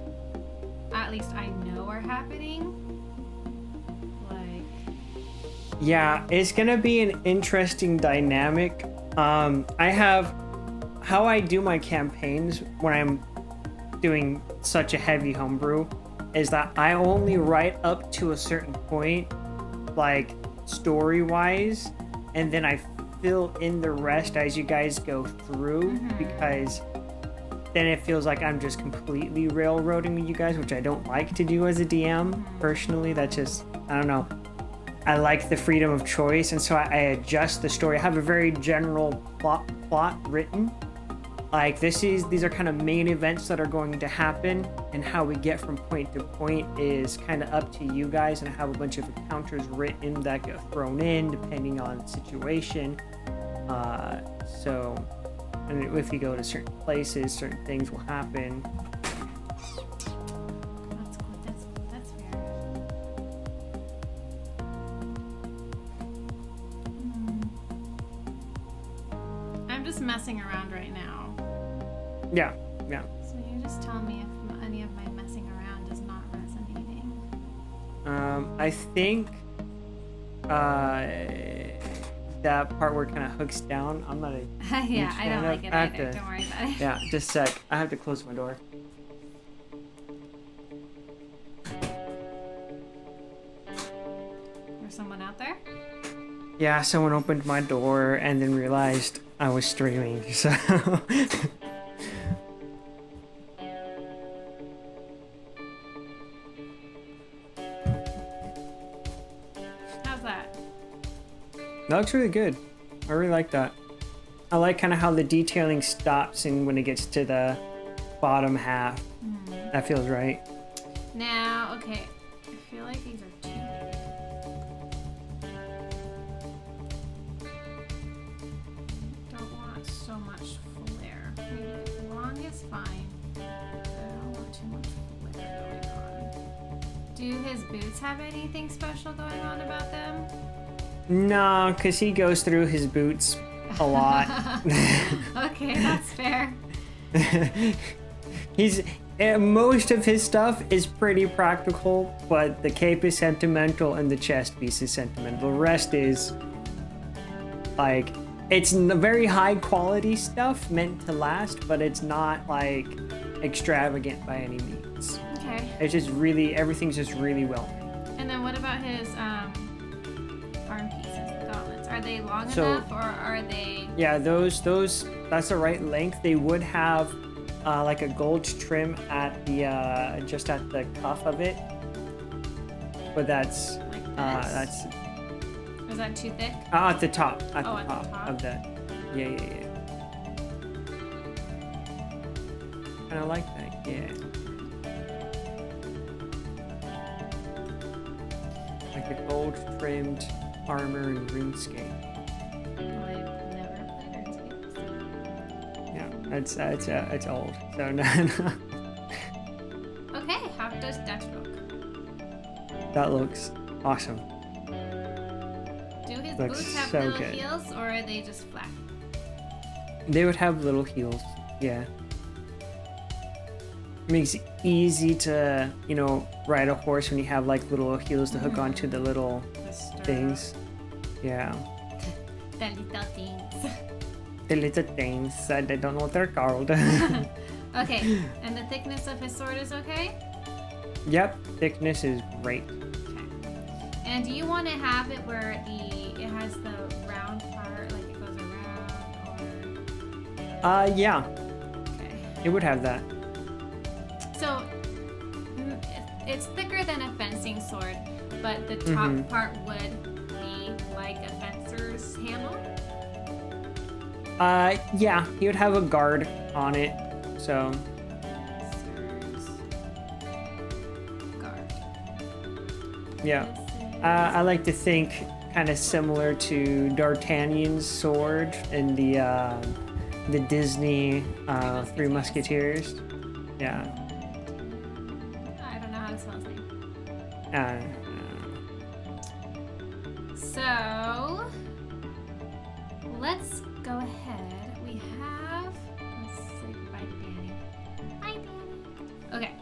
at least I know are happening. Like, Yeah, it's gonna be an interesting dynamic. I have how I do my campaigns when I'm doing such a heavy homebrew is that I only write up to a certain point, like story-wise, and then I fill in the rest as you guys go through, because then it feels like I'm just completely railroading you guys, which I don't like to do as a DM personally. That's just, I don't know. I like the freedom of choice, and so I adjust the story. I have a very general plot written. Like these are kind of main events that are going to happen, and how we get from point to point is kind of up to you guys, and I have a bunch of encounters written that get thrown in depending on the situation. So, and if you go to certain places, certain things will happen. that's good. That's fair. I'm just messing around right now. Yeah. So you just tell me if any of my messing around is not resonating. I think that part where it kind of hooks down, I'm not a Yeah, huge I don't fan like of. it I have either. to- Don't worry about it. Yeah, just a sec. I have to close my door. There's someone out there? Yeah, someone opened my door and then realized I was streaming, so... How's that? That looks really good. I really like that. I like kind of how the detailing stops and when it gets to the bottom half. That feels right. Now, okay. I feel like these are too. Don't want so much flare. Maybe long is fine. But I don't want too much flare going on. Do his boots have anything special going on about them? No, because he goes through his boots a lot. Okay, that's fair. Most of his stuff is pretty practical, but the cape is sentimental and the chest piece is sentimental. The rest is like, it's very high quality stuff meant to last, but it's not like extravagant by any means. Okay. It's just really, everything's just really well made. And then what about his arm pieces, the gauntlets? Are they long So- enough, or are they? Yeah, those that's the right length. They would have like a gold trim at the just at the cuff of it, but that's Like this? that's Is that too thick? at the top At the top. of the yeah. And I like that, yeah. Like a gold trimmed armor and RuneScape. I've never played RuneScape. Yeah, it's old. So no. Okay, how does that look? That looks awesome. Do his Looks boots have so little good. heels, or are they just flat? They would have little heels, yeah. Makes it easy to, ride a horse when you have like little heels to hook onto the little The stirrup. things. Yeah. The little things. The little things. I don't know what they're called. Okay, and the thickness of his sword is okay? Yep, thickness is great. Okay. And do you want to have it where it has the round part, like it goes around, or? Yeah, Okay. it would have that. So it's thicker than a fencing sword, but the top part would be like a fencer's handle. Yeah, he would have a guard on it, so. Fencer's guard. Yeah. I like to think kind of similar to D'Artagnan's sword in the Disney Three Musketeers. Yeah. I don't know how to spell his name. Uh, So let's go ahead. We have. Let's say goodbye to Danny. Hi, Danny. Okay.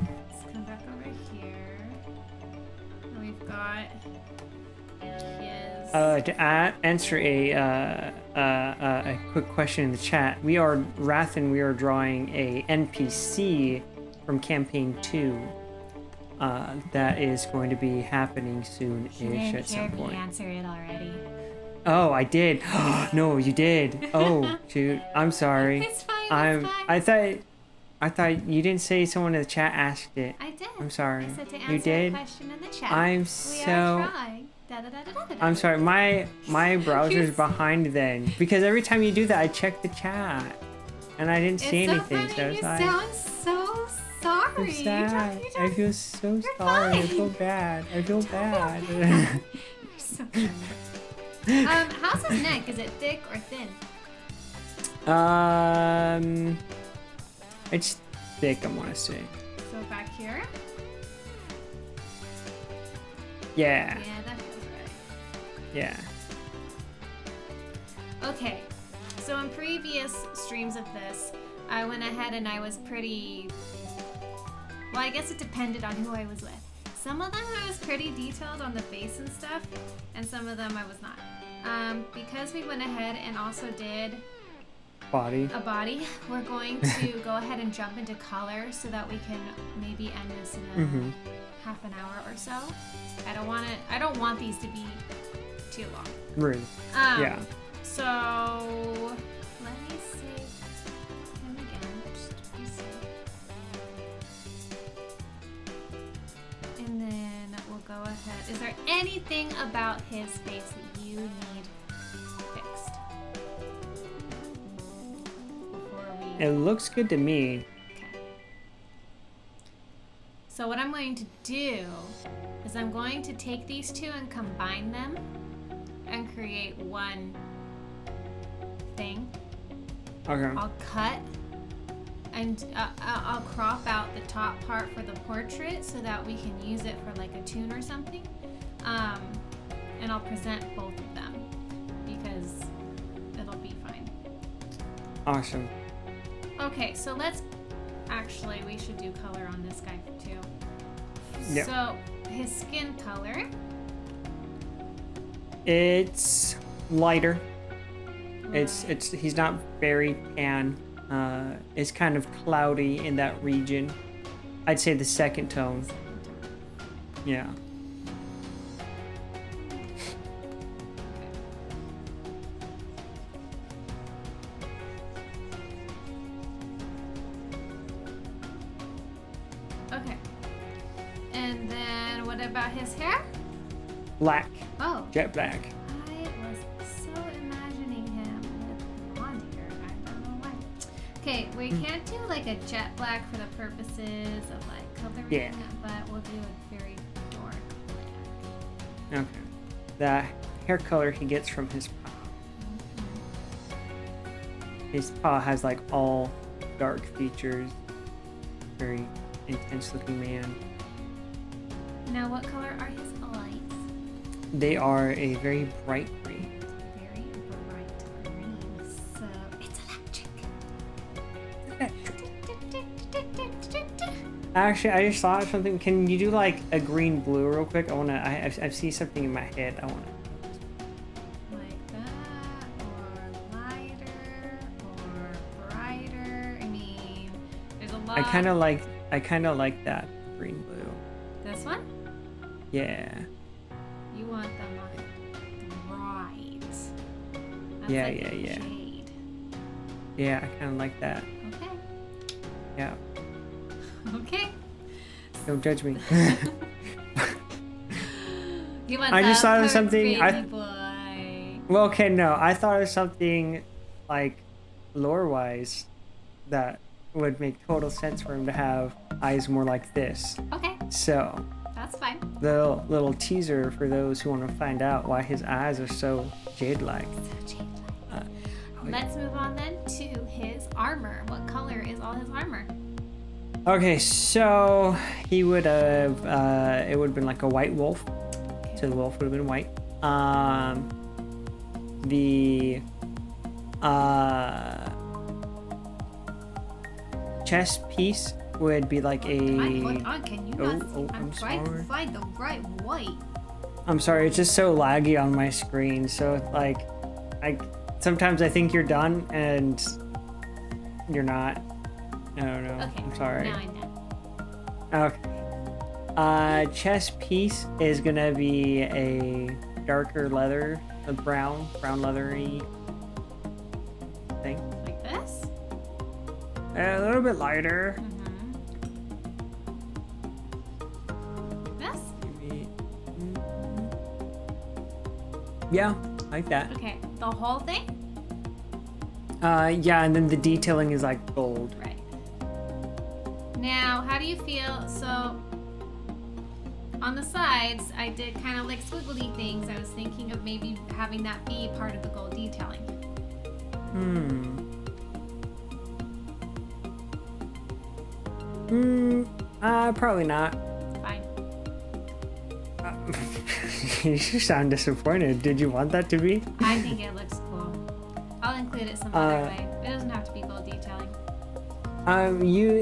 Let's come back over here. And we've got his. to answer a quick question in the chat, we are drawing a NPC from campaign 2 that is going to be happening soon-ish at some point. Answer it already. Oh, I did. No, you did. Oh, shoot. I'm sorry. It's fine. It's fine. I thought you didn't say someone in the chat asked it. I did. I'm sorry. I said to answer You did? a question in the chat. I'm We so. are trying. Da-da-da-da-da-da. I'm sorry. My browser's behind then because every time you do that, I check the chat and I didn't see It's anything. so So funny. it's You like. sound so sorry. I'm sad. You I don't- feel so You're sorry. I fine. feel bad. I feel bad. You're so funny. How's his neck? Is it thick or thin? It's thick. I want to say. So back here? Yeah. Yeah, that feels right. Yeah. Okay, so in previous streams of this, I went ahead and I was pretty... Well, I guess it depended on who I was with. Some of them I was pretty detailed on the face and stuff, and some of them I was not. Because we went ahead and also did Body. a body, we're going to go ahead and jump into color so that we can maybe end this in a half an hour or so. I don't want these to be too long. Rude. Yeah. So let me save him again, just to be safe. And then we'll go ahead. Is there anything about his face that you need fixed? Before we... It looks good to me. Okay. So what I'm going to do is I'm going to take these two and combine them and create one thing. Okay. I'll cut and I'll crop out the top part for the portrait so that we can use it for like a tune or something. and I'll present both of them because it'll be fine. Awesome. Okay, so actually, we should do color on this guy too. Yep. So, his skin color. It's lighter. He's not very tan. It's kind of cloudy in that region. I'd say the second tone. Yeah. Okay. And then what about his hair? Black. Oh. Jet black. I was so imagining him with blonde hair. I don't know why. Okay, we can't do like a jet black for the purposes of like coloring, Yeah. but we'll do a very dark black. Okay. The hair color he gets from his paw. His paw has like all dark features. Very intense looking man. Now, what color are his eyes? They are a very bright green. Very bright green. So it's electric. Actually, I just thought of something. Can you do like a green blue real quick? I see something in my head. I wanna. Like that, or lighter, or brighter. I mean, there's a lot. I kind of like that green blue. This one? Yeah. You want them on bright. That's Yeah, like yeah, a yeah. shade. Yeah, I kind of like that. Okay. Yeah. Okay. Don't judge me. You want I just that thought of for something. baby boy. Well, okay, no. I thought of something like lore-wise that would make total sense for him to have eyes more like this. Okay, So, that's fine. the little teaser for those who want to find out why his eyes are so jade-like. So jade-like. Let's move on then to his armor. What color is all his armor? Okay, so he would have, it would have been like a white wolf. So the wolf would have been white. The chest piece would be like a. Hold on, can you not see? I'm trying sorry. to find the right white. I'm sorry, it's just so laggy on my screen. So like, sometimes I think you're done and you're not. I don't know. Okay, I'm sorry. now I'm done. Okay. Chest piece is gonna be a darker leather, a brown leathery thing. Like this? A little bit lighter. This? Maybe- Yeah, like that. Okay, the whole thing? Yeah, and then the detailing is like gold. Right. Now, how do you feel? So, on the sides, I did kind of like squiggly things. I was thinking of maybe having that be part of the gold detailing. Probably not. Fine. You sound disappointed. Did you want that to be? I think it looks cool. I'll include it some other way. It doesn't have to be gold detailing.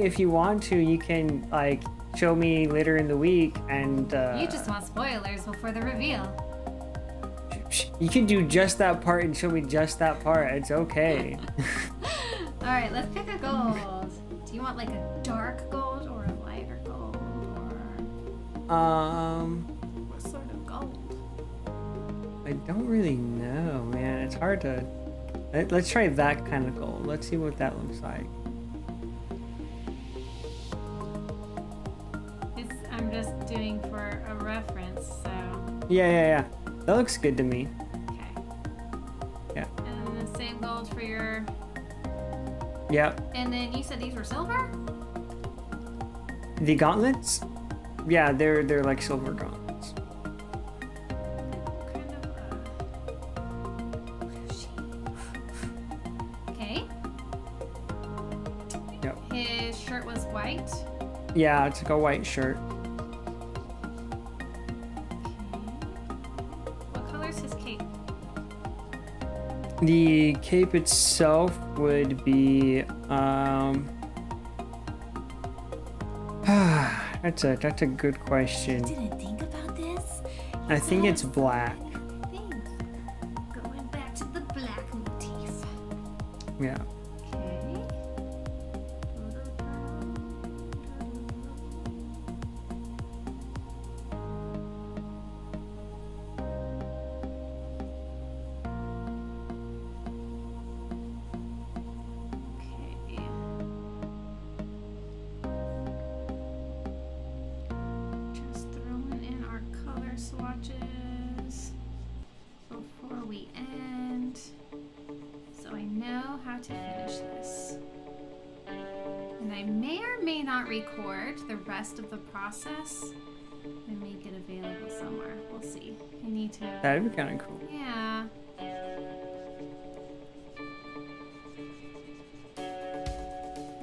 If you want to, you can like show me later in the week, and You just want spoilers before the reveal. you can do just that part and show me just that part. It's okay. Alright, let's pick a gold. Do you want like a dark gold or a lighter gold? Or what sort of gold? I don't really know, man. It's hard to. Let's try that kind of gold. Let's see what that looks like. I'm just doing for a reference, so. Yeah. That looks good to me. Okay. Yeah. And then the same gold for your. Yep. And then you said these were silver? The gauntlets? Yeah, they're like silver gauntlets. Kind of okay. Yep. His shirt was white. Yeah, it's like a white shirt. What color's his cape? The cape itself would be that's a good question. Didn't think about this. I think it's black. I think. Going back to the black motif. Yeah. Okay. Okay. Just throwing in our color swatches before we end, so I know how to finish this. And I may or may not record the rest of the process and make it available somewhere. We'll see. I need to. That'd be kind of cool. Yeah.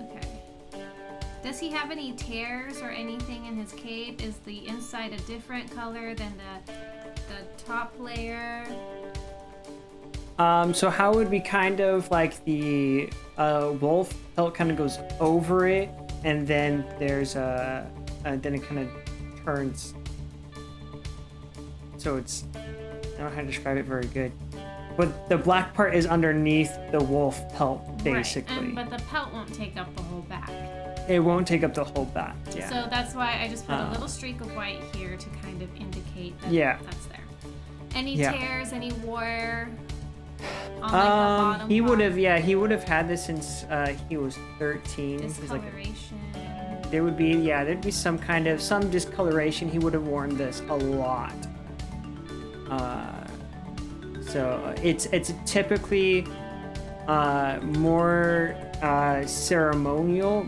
Okay. Does he have any tears or anything in his cape? Is the inside a different color than the top layer? So how would be kind of like the wolf pelt kind of goes over it, and then there's then it kind of turns. So it's, I don't know how to describe it very good, but the black part is underneath the wolf pelt basically. Right. But the pelt won't take up the whole back. It won't take up the whole back. Yeah. So that's why I just put a little streak of white here to kind of indicate that that's there. Any tears, any wear on like the bottom he would part? have, he would have had this since he was 13. Discoloration. There would be, there'd be some discoloration. He would have worn this a lot. So it's typically more ceremonial,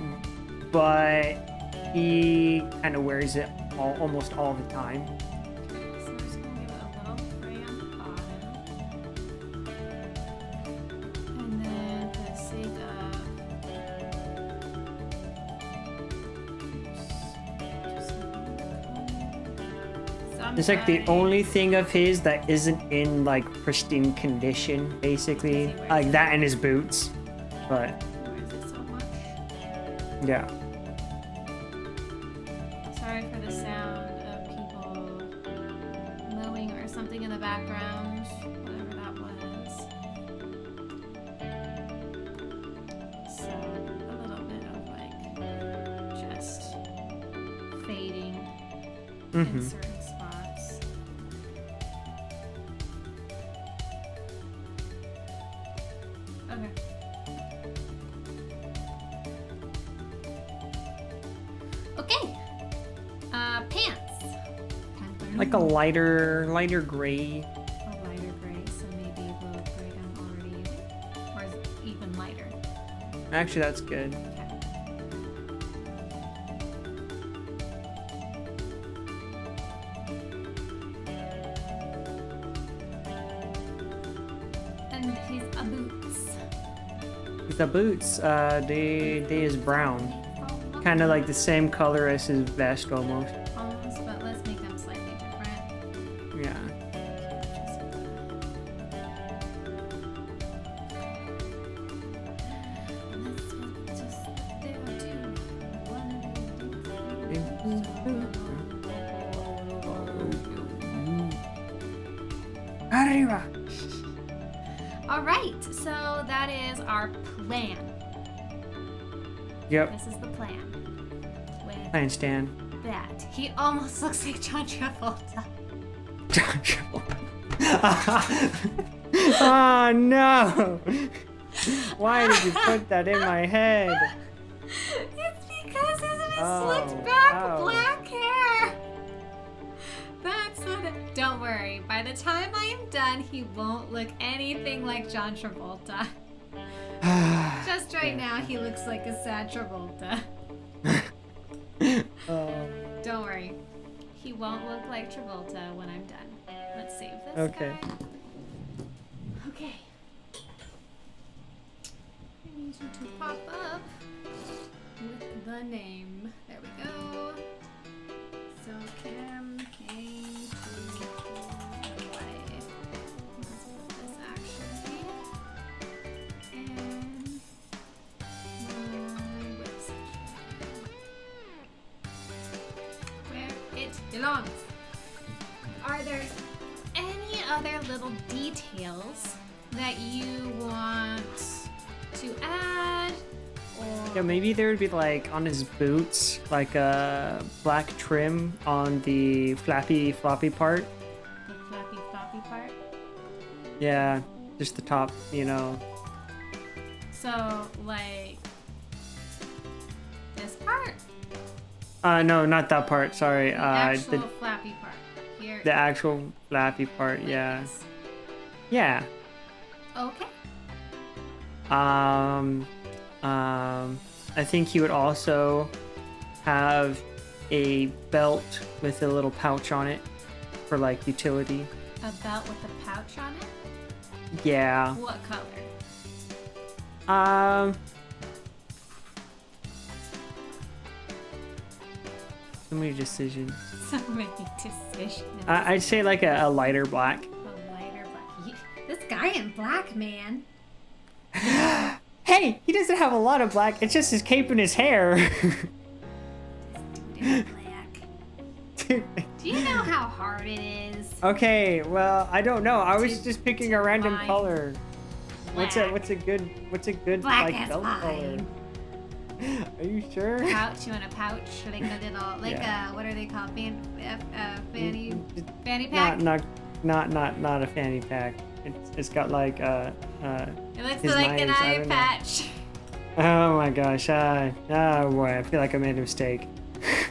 but he kind of wears it almost all the time. So we're just gonna give it a little spray on the bottom. And then for the sake of It's like the only thing of his that isn't in like pristine condition, basically. Like that and his boots. But Why is it so much? yeah. Sorry for the sound of people mowing or something in the background, whatever that was. So a little bit of like just fading in certain spots. Okay. Okay. Pants. Like a lighter gray. A lighter gray, so maybe the gray I'm already using, or is it even lighter? Actually, that's good. Okay. And his boots. The boots, they is brown. Oh, Kind of like the same color as his vest almost. almost, but let's make them slightly different. Yeah. Arriba. All right, so that is our plan. Yep. This is the plan. With Handstand. that, he almost looks like John Travolta. Oh no! Why did you put that in my head? It's because of his Oh, slicked back ow. black hair. That's what it, don't worry. By the time I am done, he won't look anything like John Travolta. Just right now, he looks like a sad Travolta. Don't worry. He won't look like Travolta when I'm done. Let's save this Okay. guy. Okay. I need you to pop up with the name. There we go. So Kim came to life. belongs. Are there any other little details that you want to add? Or... Yeah, maybe there would be like on his boots, like a black trim on the flappy floppy part. The flappy floppy part? Yeah, just the top, you know. So, like, this part? No, not that part, sorry. The actual flappy part. Here. The actual flappy part, like yeah. This. Yeah. Okay. I think he would also have a belt with a little pouch on it for like utility. A belt with a pouch on it? Yeah. What color? So many decisions. So many decisions. I'd say like a lighter black. A lighter black. This guy in black, man. Hey, he doesn't have a lot of black. It's just his cape and his hair. This dude in black. Dude. Do you know how hard it is? Okay, well, I don't know. I was just picking a random color. Black. What's a good Black like is belt color? fine. Are you sure? Pouch? You want a pouch? Like a little, like Yeah. what are they called? Fanny pack? Not a fanny pack. It's got like It looks his like an knives, I eye don't know. patch. Oh my gosh. Oh boy, I feel like I made a mistake.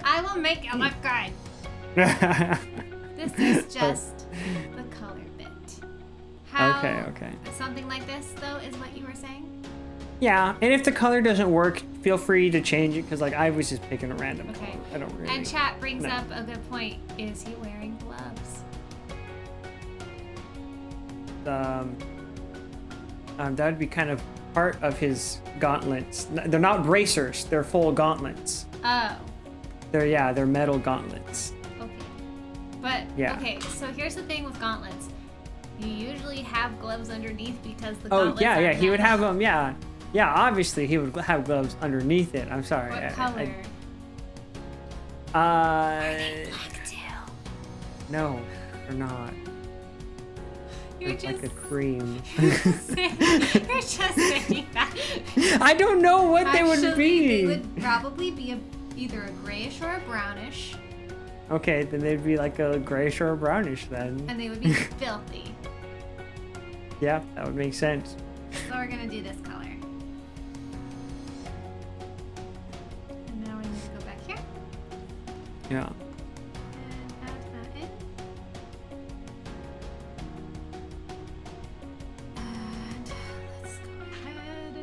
I will make it look good. This is just the color bit. How, Okay. Something like this, though, is what you were saying? Yeah, and if the color doesn't work, feel free to change it because like I was just picking a random Okay. color. I don't really. And chat brings No. up a good point. Is he wearing gloves? That would be kind of part of his gauntlets. They're not bracers. They're full gauntlets. Oh, They're metal gauntlets. okay. But, Yeah. okay, so here's the thing with gauntlets. You usually have gloves underneath because the Oh gauntlets yeah, are he would metal. have them. Yeah. Obviously he would have gloves underneath it. I'm sorry. What color? Black too. No, they're not. You're It's like a just cream. you're just saying that. I don't know what they would Actually, be. They would probably be either a grayish or a brownish, Okay, then they'd be like a grayish or a brownish then. and they would be filthy. Yeah, that would make sense. So we're gonna do this color. And now we need to go back here Yeah. and add that in. And let's go ahead.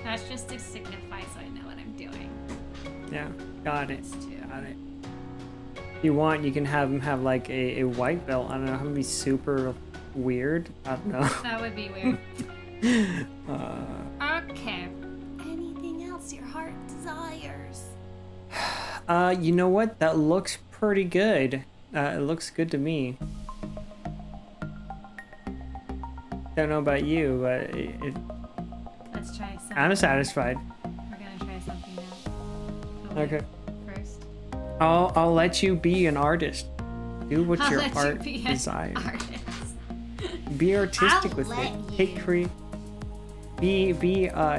That's just to signify so I know what I'm doing. Yeah, got it. This too. Got it. If you want, you can have him have like a white belt. I don't know, how to be super weird. I don't know. That would be weird. uh, Okay. Anything else your heart desires? you know what? That looks pretty good. It looks good to me. Don't know about you, but Let's try something. I'm satisfied. We're gonna try something now. Oh, wait, Okay. First. I'll let you be an artist. Do what I'll your let you heart be an desires. artist. Be artistic I'll with let it. you.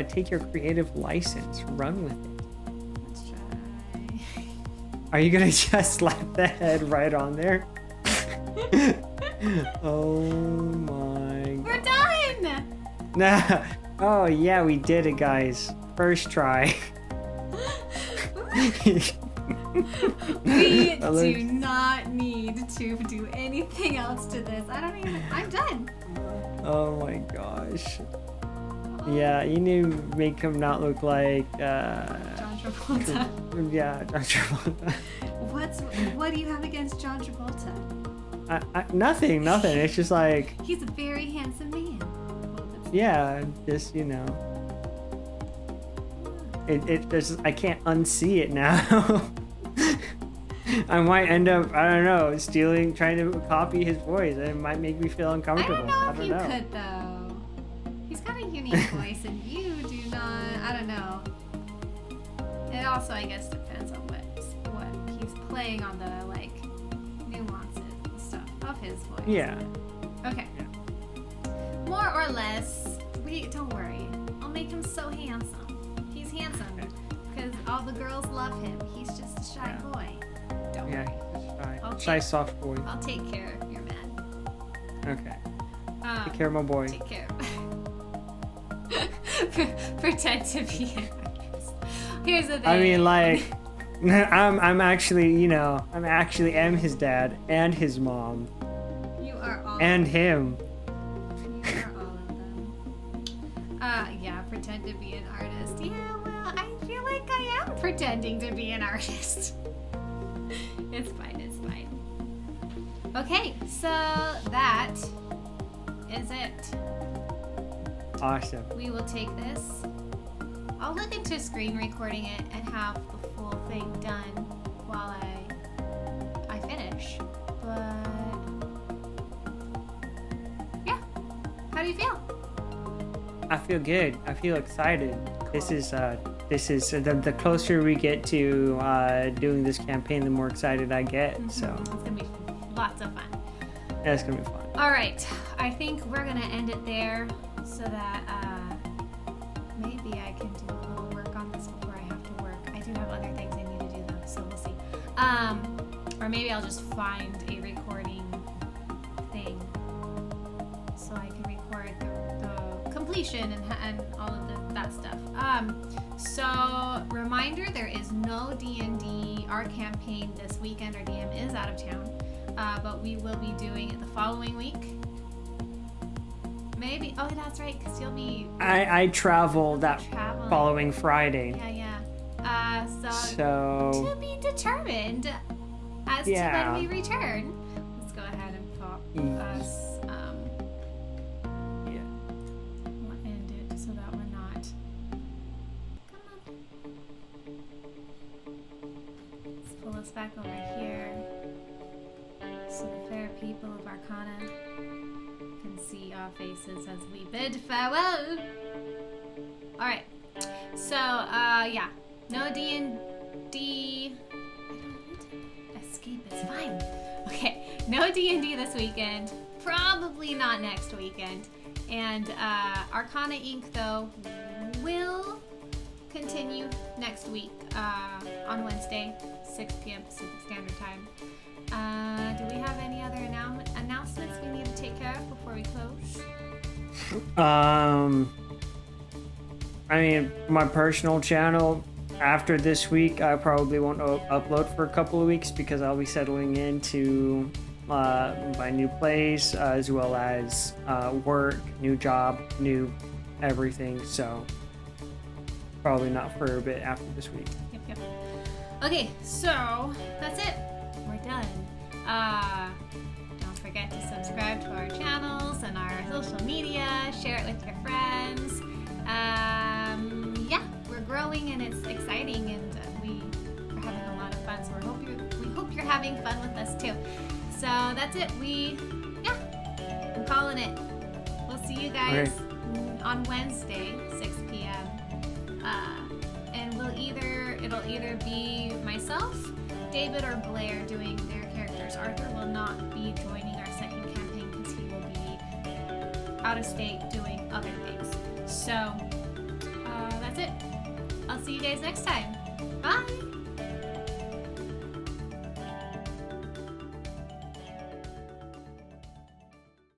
Take your creative license. Run with it. Let's try. Are you gonna just slap the head right on there? Oh my We're god. done! Nah. Oh yeah, we did it, guys. First try. We That looks- do not need to do anything else to this. I'm done. Oh my gosh. Yeah, you need to make him not look like John Travolta. yeah, John Travolta. What do you have against John Travolta? Nothing. It's just like, He's a very handsome man. yeah, just, you know. I can't unsee it now. I might end up, I don't know, trying to copy his voice, and it might make me feel I uncomfortable. don't know if you could though. He's got a unique voice, and you do not. I don't know. It also, I guess, depends on what he's playing on the like nuances and stuff of his voice. Yeah. Okay. Yeah. More or less, don't worry. I'll make him so handsome. He's handsome because all the girls love him. He's just a shy boy. Don't worry. Shy, soft boy. I'll take care of your man. Okay. Take care of my boy. Take care. Pretend to be an artist. Here's the thing. I mean, like, I'm actually, I'm actually am his dad and his mom. You are all. And him. You are all of them. Yeah, pretend to be an artist. Yeah, well, I feel like I am pretending to be an artist. It's fine. It's fine. Okay, so that is it. Awesome. We will take this. I'll look into screen recording it and have the full thing done while I finish. But yeah, how do you feel? I feel good. I feel excited. Cool. This is the closer we get to doing this campaign, the more excited I get. Mm-hmm. So It's gonna be lots of fun. that's gonna be fun. All right, I think we're gonna end it there so that maybe I can do a little work on this before I have to work. I do have other things I need to do though, so we'll see. Or maybe I'll just find a recording thing so I can record the completion and all of that stuff. So reminder, there is no D&D our campaign this weekend. Our DM is out of town. But we will be doing it the following week. Maybe. Oh, that's right, because you'll be. I travel that following Friday. Yeah. So to be determined as to when we return. Let's go ahead and pop us. Yeah. We'll end it so that we're not. Come on. Let's pull us back over here. So the fair people of Arcana can see our faces as we bid farewell. Alright. So, yeah. No D&D. I don't need to escape. It's fine. Okay. No D&D this weekend. Probably not next weekend. And Arcana Ink, though, will continue next week on Wednesday, 6 p.m. Pacific Standard Time. Do we have any other announcements we need to take care of before we close? I mean, my personal channel, after this week, I probably won't upload for a couple of weeks because I'll be settling into my new place, as well as work, new job, new everything. So probably not for a bit after this week. Yep. Okay, so that's it. We're done. Don't forget to subscribe to our channels and our social media. Share it with your friends. Yeah, we're growing and it's exciting, and we are having a lot of fun. So we hope you're having fun with us too. So that's it. I'm calling it. We'll see you guys on Wednesday, 6 p.m. And it'll either be myself, David, or Blair doing their characters. Arthur will not be joining our second campaign because he will be out of state doing other things. So that's it. I'll see you guys next time. Bye!